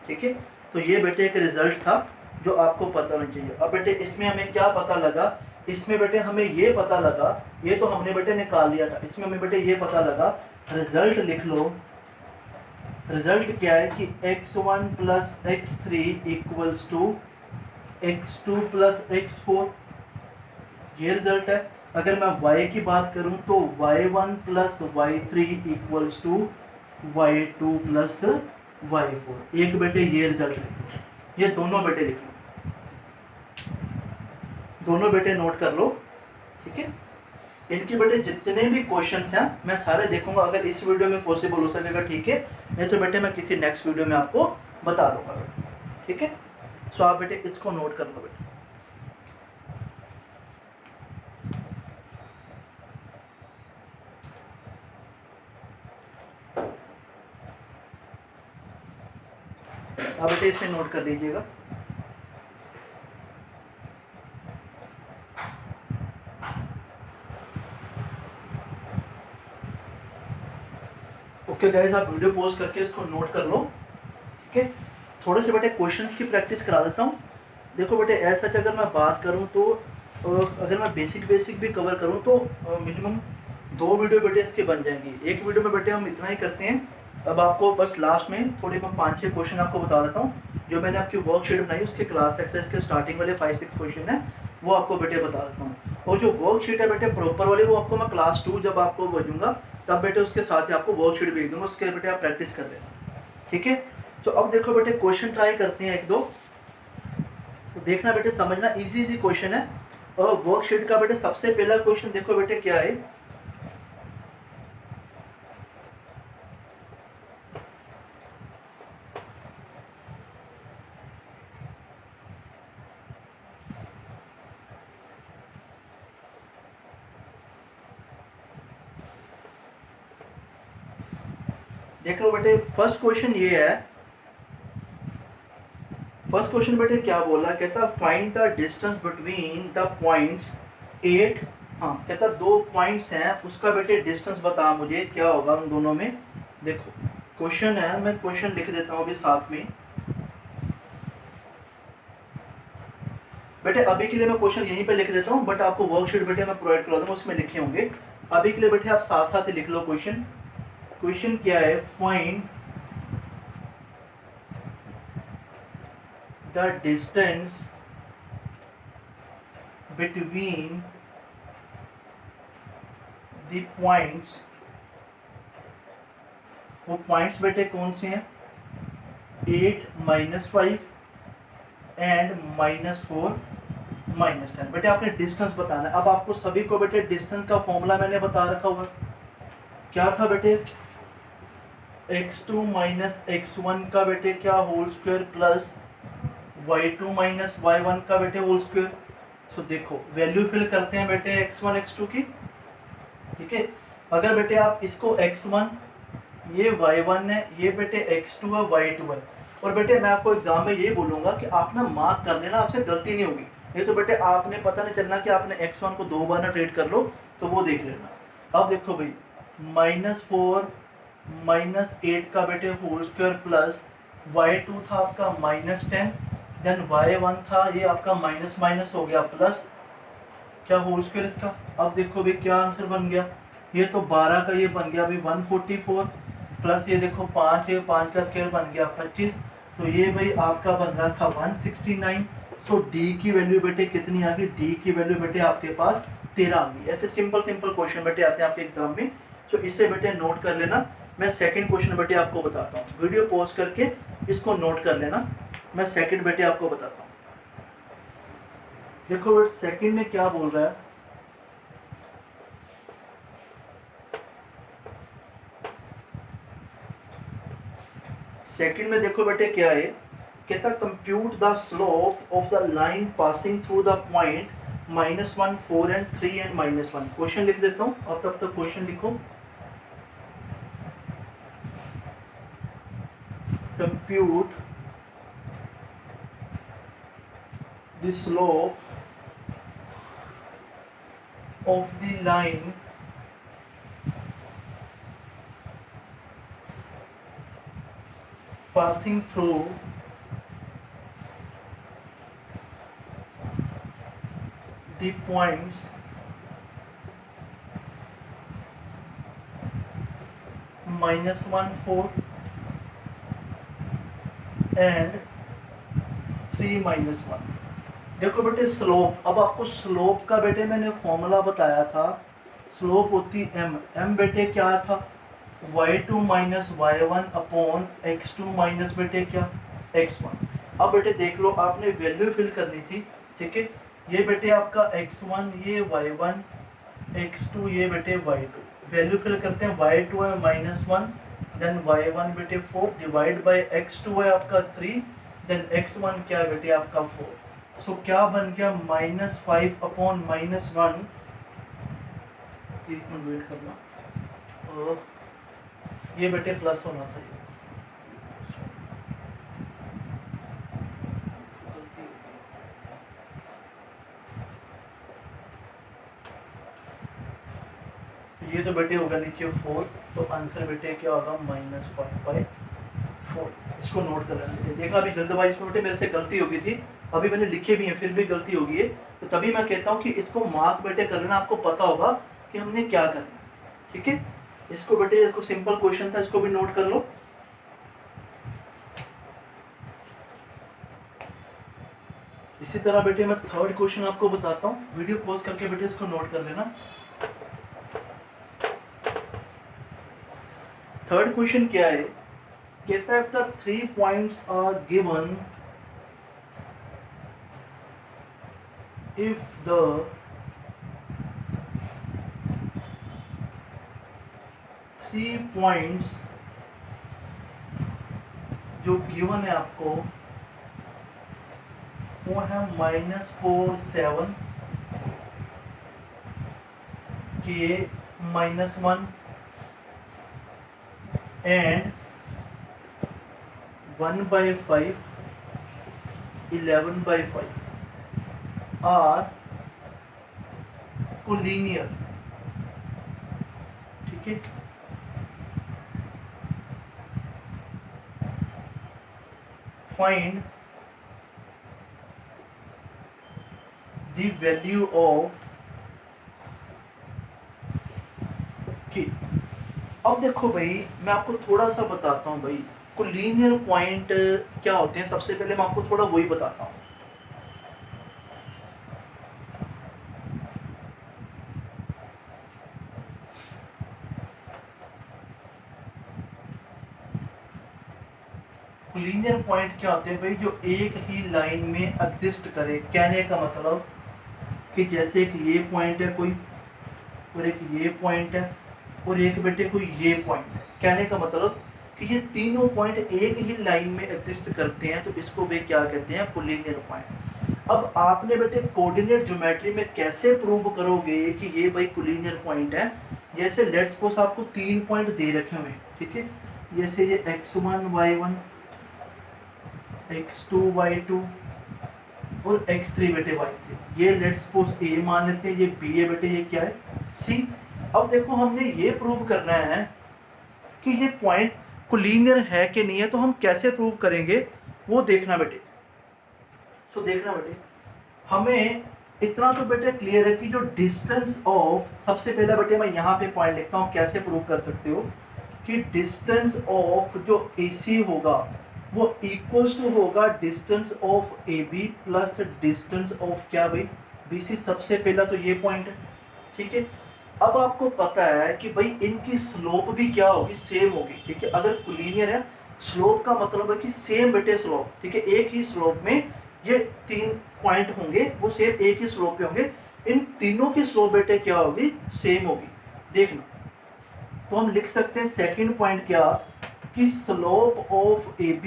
ठीक है। तो ये बेटे एक रिजल्ट था जो आपको पता होना चाहिए। अब बेटे इसमें हमें क्या पता लगा, इसमें बेटे हमें ये पता लगा, ये तो हमने बेटे निकाल लिया था, इसमें हमें बेटे ये पता लगा, रिजल्ट लिख लो। रिजल्ट क्या है कि x1 plus x3 equals to x2 plus x4, ये रिजल्ट है। अगर मैं y की बात करूं तो y1 plus y3 equals to y2 plus y4। एक बेटे ये रिजल्ट लिख लो, ये दोनों बेटे लिख लो, दोनों बेटे नोट कर लो। ठीक है। इनके बेटे जितने भी क्वेश्चंस हैं मैं सारे देखूंगा, अगर इस वीडियो में पॉसिबल हो सकेगा ठीक है, नहीं तो बेटे मैं किसी नेक्स्ट वीडियो में आपको बता दूंगा बेटे, ठीक है। सो आप बेटे इसको नोट कर लो बेटे। आप बेटे इसे नोट कर लीजिएगा। ओके गाइस, आप वीडियो पॉज करके इसको नोट कर लो, ठीक है। थोड़े से बेटे क्वेश्चंस की प्रैक्टिस करा देता हूँ। देखो बेटे ऐसा अगर मैं बात करूँ तो अगर मैं बेसिक भी कवर करूँ तो मिनिमम 2 वीडियो बेटे इसके बन जाएंगी। एक वीडियो में बेटे हम इतना ही करते हैं। अब आपको बस लास्ट में थोड़े मैं 5-6 क्वेश्चन आपको बता देता हूँ, जो मैंने आपकी वर्कशीट बनाई उसके क्लास एक्सरसाइज के स्टार्टिंग वाले 5-6 क्वेश्चन है वो आपको बेटे बता देता हूँ। और जो वर्कशीट है बेटे प्रॉपर वाली वो आपको मैं क्लास 2 जब आपको भेजूंगा तब बेटे उसके साथ ही आपको वर्कशीट भेज दूंगा, उसके बेटे आप प्रैक्टिस कर लेना, ठीक है। तो अब देखो बेटे क्वेश्चन ट्राई करते हैं 1-2, तो देखना बेटे समझना, इजी क्वेश्चन है। और वर्कशीट का बेटे सबसे पहला क्वेश्चन देखो बेटे क्या है। देख लो बेटे फर्स्ट क्वेश्चन ये है। फर्स्ट क्वेश्चन बेटे क्या बोला, कहता find the distance between the points 8, हाँ कहता 2 पॉइंट्स हैं उसका बेटे डिस्टेंस बता मुझे क्या होगा उन दोनों में। देखो क्वेश्चन है, मैं क्वेश्चन लिख देता हूँ अभी साथ में। बेटे अभी के लिए मैं क्वेश्चन यहीं पे लिख देता हूँ, बट आपको वर्कशीट बेटे मैं प्रोवाइड करा दूंगा, उसमें लिखे होंगे। अभी के लिए बेटे आप साथ साथ ही लिख लो क्वेश्चन। क्वेश्चन क्या है, find the distance between the points. वो पॉइंट्स बेटे कौन से हैं, 8, -5 एंड -4, -10। बेटे आपने डिस्टेंस बताना है। अब आपको सभी को बेटे डिस्टेंस का फॉर्मूला मैंने बता रखा हुआ, क्या था बेटे, x2 - x1 का बेटे क्या whole square plus y2 - y1 का बेटे होल स्क्वायर। सो देखो वैल्यू फिल करते हैं बेटे x1 x2 की, ठीक है। अगर बेटे आप इसको x1 ये y1 है, ये बेटे x2 है, y2 है। और बेटे मैं आपको एग्जाम में ये बोलूंगा कि आप ना मार्क कर लेना, आपसे गलती नहीं होगी। नहीं तो बेटे आपने पता नहीं चलना कि आपने x1 को 2 बार ना ट्रेड कर लो, तो वो देख लेना। अब देखो भाई -4 -8 का बेटे होल स्क्वायर प्लस y2 था आपका -10, देन y1 था ये आपका माइनस माइनस हो गया प्लस क्या होल स्क्वायर इसका। अब देखो भाई क्या आंसर बन गया, ये तो 12 का ये बन गया अभी 144 प्लस ये देखो 5 है, 5 का स्क्वायर बन गया 25, तो ये भाई आपका बन रहा था 169। सो डी की वैल्यू बेटे कितनी आ गई, डी की वैल्यू बेटे आपके पास 13 आ गई। ऐसे सिंपल क्वेश्चन बेटे आते हैं आपके एग्जाम में, तो इसे बेटे नोट कर लेना। मैं सेकंड क्वेश्चन बेटे आपको बताता हूँ, वीडियो पॉज करके इसको नोट कर लेना। मैं सेकंड बेटे आपको बताता हूँ। देखो बेटे सेकंड में क्या बोल रहा है, सेकंड में देखो बेटे क्या है, कहता compute the slope of the line passing through the point -1, 4 and 3 and -1। Question लिख देता हूँ, अब तब तक क्वेश्चन लिखो। Compute the slope of the line passing through the points -1, 4 and 3 -1। देखो बेटे स्लोप, अब आपको स्लोप का बेटे मैंने फॉर्मूला बताया था, स्लोप होती m बेटे क्या था, y2 - y1 upon x2 minus बेटे क्या x1। अब बेटे देख लो आपने वैल्यू फिल करनी थी, ठीक है। ये बेटे आपका x1 ये y1 x2 ये बेटे y2, वैल्यू फिल करते हैं, y2 है -1, देन y1 बेटे 4 डिवाइड बाय x2 है आपका 3, देन x1 क्या है बेटे आपका 4। सो क्या बन गया -5 अपॉन -1, एक मिनट वेट करना, ये बेटे प्लस होना था, ये गलती हो गई। ये तो बेटे होगा नीचे 4, तो आंसर बेटे क्या होगा -5/4। इसको नोट कर लेना। देखा अभी जल्दबाजी में बेटे मेरे से गलती हो गई थी, अभी मैंने लिखे भी हैं फिर भी गलती हो गई है, तो तभी मैं कहता हूँ कि इसको मार्क बेटे कर लेना, आपको पता होगा कि हमने क्या करना है, ठीक है। इसको बेटे, इसको सिंपल क्वेश्चन था, इसको भी नोट कर लो। इसी तरह बेटे मैं थर्ड क्वेश्चन आपको बताता हूँ, वीडियो पॉज करके बेटे इसको नोट कर लेना। थर्ड क्वेश्चन क्या है, कहता है if the 3 points are given, if the 3 points जो गिवन है आपको वो है -4 7 के -1 एंड 1/5 11/5 आर कोलिनियर, ठीक है। फाइंड द वैल्यू ऑफ की। अब देखो भाई, मैं आपको थोड़ा सा बताता हूँ भाई, कोलिनियर पॉइंट क्या होते हैं। सबसे पहले मैं आपको थोड़ा वही बताता हूँ। कोलिनियर पॉइंट क्या होते हैं भाई, जो एक ही लाइन में एग्जिस्ट करे। कहने का मतलब कि जैसे एक ये पॉइंट है कोई, और एक ये पॉइंट है, और एक बेटे कोई ये पॉइंट है। कहने का मतलब कि ये तीनों पॉइंट एक ही लाइन में एग्जिस्ट करते हैं, तो इसको वे क्या कहते हैं, कोलिनियर पॉइंट। अब आपने बेटे कोऑर्डिनेट ज्योमेट्री में कैसे प्रूव करोगे कि ये भाई कोलिनियर पॉइंट है। जैसे लेट्स सपोज आपको 3 पॉइंट दे रखे हुए हैं, ठीक है। जैसे ये x1 y1, x2 y2 और x3 बेटे y3, ये लेट्स सपोज ए मान लेते हैं, ये बी है बेटे, ये क्या है सी। अब देखो हमने ये प्रूव करना है कि ये पॉइंट कोलिनियर है कि नहीं है, तो हम कैसे प्रूव करेंगे वो देखना बेटे। तो देखना बेटे, हमें इतना तो बेटे क्लियर है कि जो डिस्टेंस ऑफ, सबसे पहले बेटे मैं यहाँ पे पॉइंट लिखता हूँ, कैसे प्रूव कर सकते हो कि डिस्टेंस ऑफ जो AC होगा वो इक्वल्स टू होगा distance of AB plus distance of क्या भाई BC। सबसे पहला तो ये पॉइंट है, ठीक है। अब आपको पता है कि भाई इनकी स्लोप भी क्या होगी, सेम होगी, ठीक है। अगर कोलिनियर है, स्लोप का मतलब है कि सेम बेटे स्लोप, ठीक है। एक ही स्लोप में ये 3 पॉइंट होंगे, वो सेम एक ही स्लोप पे होंगे। इन तीनों की स्लोप बेटे क्या होगी, सेम होगी। देखना, तो हम लिख सकते हैं सेकंड पॉइंट क्या, कि slope of AB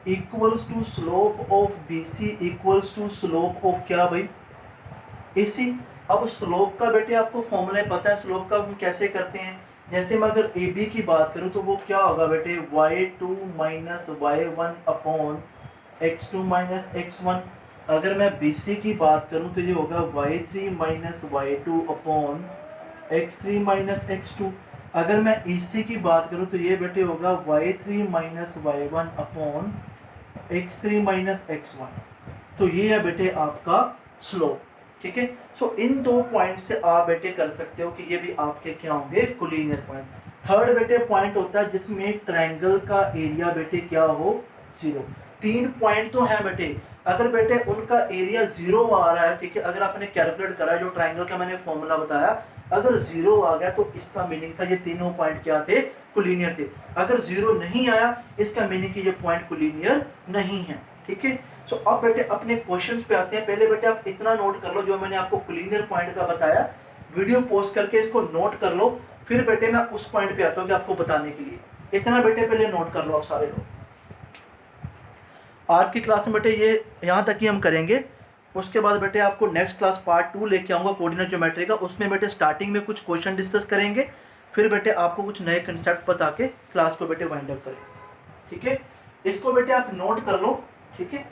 equals to slope of BC equals to slope of क्या भाई AC। अब स्लोप का बेटे आपको फॉर्मूला पता है, स्लोप का हम कैसे करते हैं। जैसे मैं अगर AB की बात करूं तो वो क्या होगा बेटे, y2 minus y1 upon x2 minus x1। अगर मैं BC की बात करूं तो ये होगा y3 minus y2 upon x3 minus x2। अगर मैं EC की बात करूं तो ये बेटे होगा y3 minus y1 upon x3 minus x1। तो ये है बेटे आपका स्लोप, ठीक है। सो इन दो पॉइंट से आप बेटे कर सकते हो कि ये भी आपके क्या होंगे, कोलिनियर पॉइंट। थर्ड बेटे पॉइंट होता है जिसमें ट्रायंगल का एरिया बेटे क्या हो, 0। 3 पॉइंट तो है बेटे, अगर बेटे उनका एरिया 0 आ रहा है, ठीक है। अगर आपने कैलकुलेट करा जो ट्रायंगल का मैंने फॉर्मूला बताया, अगर 0 आ गया तो इसका मीनिंग था ये तीनों पॉइंट क्या थे, कोलिनियर थे। अगर 0 नहीं आया, इसका मीनिंग कि ये पॉइंट कोलिनियर नहीं है, ठीक है। सो अब बेटे अपने क्वेश्चंस पे आते हैं। पहले बेटे आप इतना नोट कर लो जो मैंने आपको कोलिनियर पॉइंट का बताया, वीडियो पोस्ट करके इसको नोट कर लो, फिर बेटे मैं उस पॉइंट पे आता हूँ कि आपको बताने के लिए। इतना बेटे पहले नोट कर लो आप सारे लोग। आज की क्लास में बेटे ये यहाँ तक ही हम करेंगे। उसके बाद बेटे आपको नेक्स्ट क्लास पार्ट 2 लेके आऊँगा कोऑर्डिनेट ज्योमेट्री का। उसमें बेटे स्टार्टिंग में कुछ क्वेश्चन डिस्कस करेंगे, फिर बेटे आपको कुछ नए कंसेप्ट बता के क्लास को बेटे वाइंड अप करेंगे, ठीक है। इसको बेटे आप नोट कर लो, ठीक है।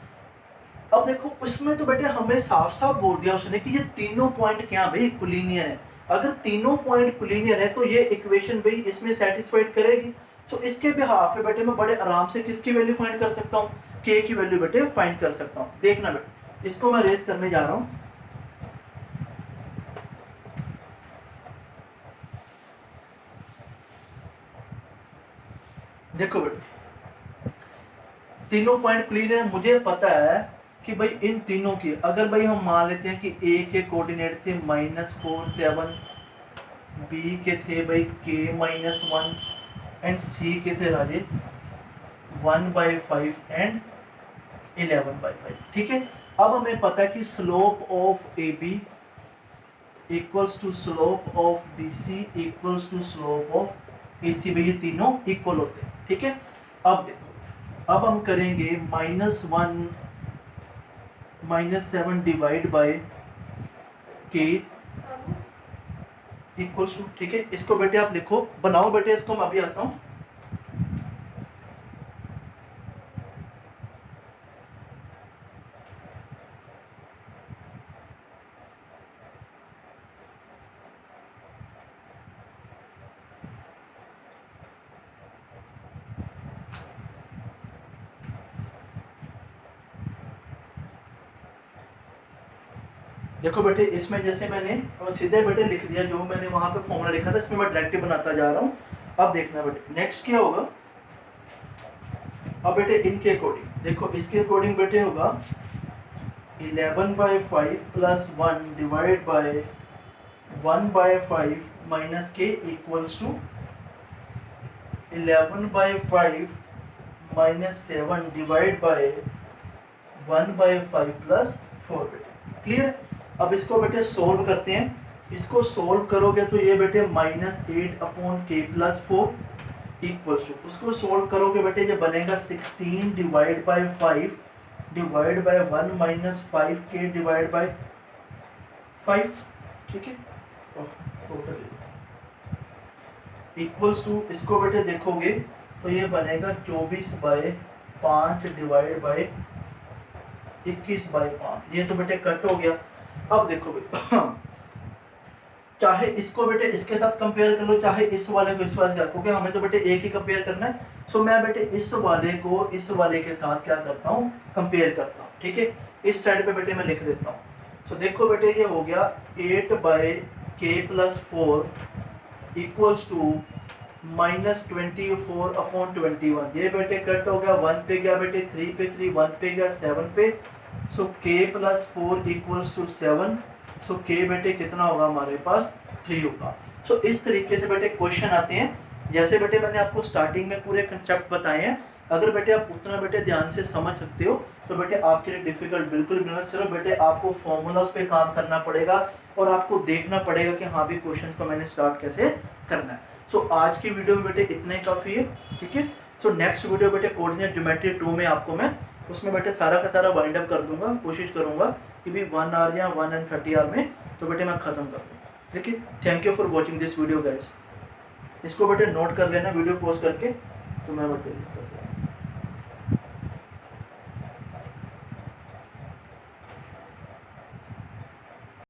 अब देखो उसमें तो बेटे हमें साफ साफ बोल दिया उसने कि ये तीनों पॉइंट क्या भाई कोलिनियर है। अगर तीनों पॉइंट कोलिनियर है तो ये इक्वेशन भाई इसमें सेटिस्फाइड करेगी। सो इसके बिहाफ पे बेटे मैं बड़े आराम से किसकी वैल्यू फाइंड कर सकता हूँ, के की वैल्यू बेटे फाइंड कर सकता हूँ। देखना बेटे इसको मैं रेस करने जा रहा हूँ। देखो बेटे तीनों पॉइंट क्लियर है, मुझे पता है कि भाई इन तीनों की अगर भाई हम मान लेते हैं कि ए के कोऑर्डिनेट थे -4 7, बी के थे भाई k -1 एंड सी के थे राजे 1/5 एंड 11/5, ठीक है। अब हमें पता है कि slope of A B equals to slope of B C equals to slope of A C, भाई ये तीनों इक्वल होते हैं, ठीक है। अब देखो अब हम करेंगे -1 -7 डिवाइड बाय के इक्वल्स टू, ठीक है। इसको बेटे आप लिखो, बनाओ बेटे इसको, मैं अभी आता हूँ। देखो बेटे इसमें जैसे मैंने सीधे बेटे लिख दिया जो मैंने वहां पे फॉर्मूला लिखा था, इसमें मैं डायरेक्टली बनाता जा रहा हूँ। अब देखना बेटे नेक्स्ट क्या होगा। अब बेटे इनके अकॉर्डिंग देखो, इसके अकॉर्डिंग बेटे होगा 11/5 प्लस 1 डिवाइड बाय 1/5 माइनस के equals to 11/5 minus 7 divide by 1/5 plus 4 बेटे क्लियर। अब इसको बेटे सोल्व करते हैं। इसको सोल्व करोगे तो ये बेटे -8/k+4 इक्वल्स टू, उसको सोल्व करोगे बेटे ये बनेगा 16 divide by 5 divide by 1 minus 5k divide by 5, ठीक है। इक्वल्स टू इसको बेटे देखोगे तो ये बनेगा 24/5 डिवाइड बाय 21/5। ये तो बेटे कट हो गया। अब देखो बेटे चाहे इसको बेटे इसके साथ कंपेयर कर लो, चाहे इस वाले को इस वाले के साथ, क्योंकि हमें तो बेटे एक ही कंपेयर करना है। सो मैं बेटे इस वाले को इस वाले के साथ क्या करता हूँ, कंपेयर करता हूँ, ठीक है। इस साइड पे बेटे मैं लिख देता हूँ। सो देखो बेटे ये हो गया 8/k+4 इक्वल्स टू -24/21। ये बेटे कट हो गया, 1 पे गया बेटे 3 पे 3, 1 पे गया 7 पे। So k+4 equals to 7। So k बेटे कितना होगा हमारे पास 3 होगा। सो इस तरीके से बेटे क्वेश्चन आते हैं। जैसे बेटे मैंने आपको स्टार्टिंग में पूरे कंसेप्ट बताए हैं, अगर बेटे आप उतना बेटे ध्यान से समझ सकते हो तो बेटे आपके लिए डिफिकल्ट बिल्कुल भी नहीं। सिर्फ बेटे आपको फॉर्मूलाज पे काम करना पड़ेगा और आपको देखना पड़ेगा कि हाँ भी क्वेश्चन को मैंने स्टार्ट कैसे करना है। सो आज की वीडियो में बेटे इतना ही काफ़ी है, ठीक है। सो नेक्स्ट वीडियो बेटे कोऑर्डिनेट ज्योमेट्री 2 में आपको मैं उसमें बेटे सारा का सारा वाइंड अप कर दूंगा। कोशिश करूंगा कि भी 1 आवर या 1 and 30 आवर में तो बेटे मैं ख़त्म कर दूँ, ठीक है। Thank you for watching this video guys. इसको बेटे नोट कर लेना वीडियो पॉज करके, तो मैं बेटे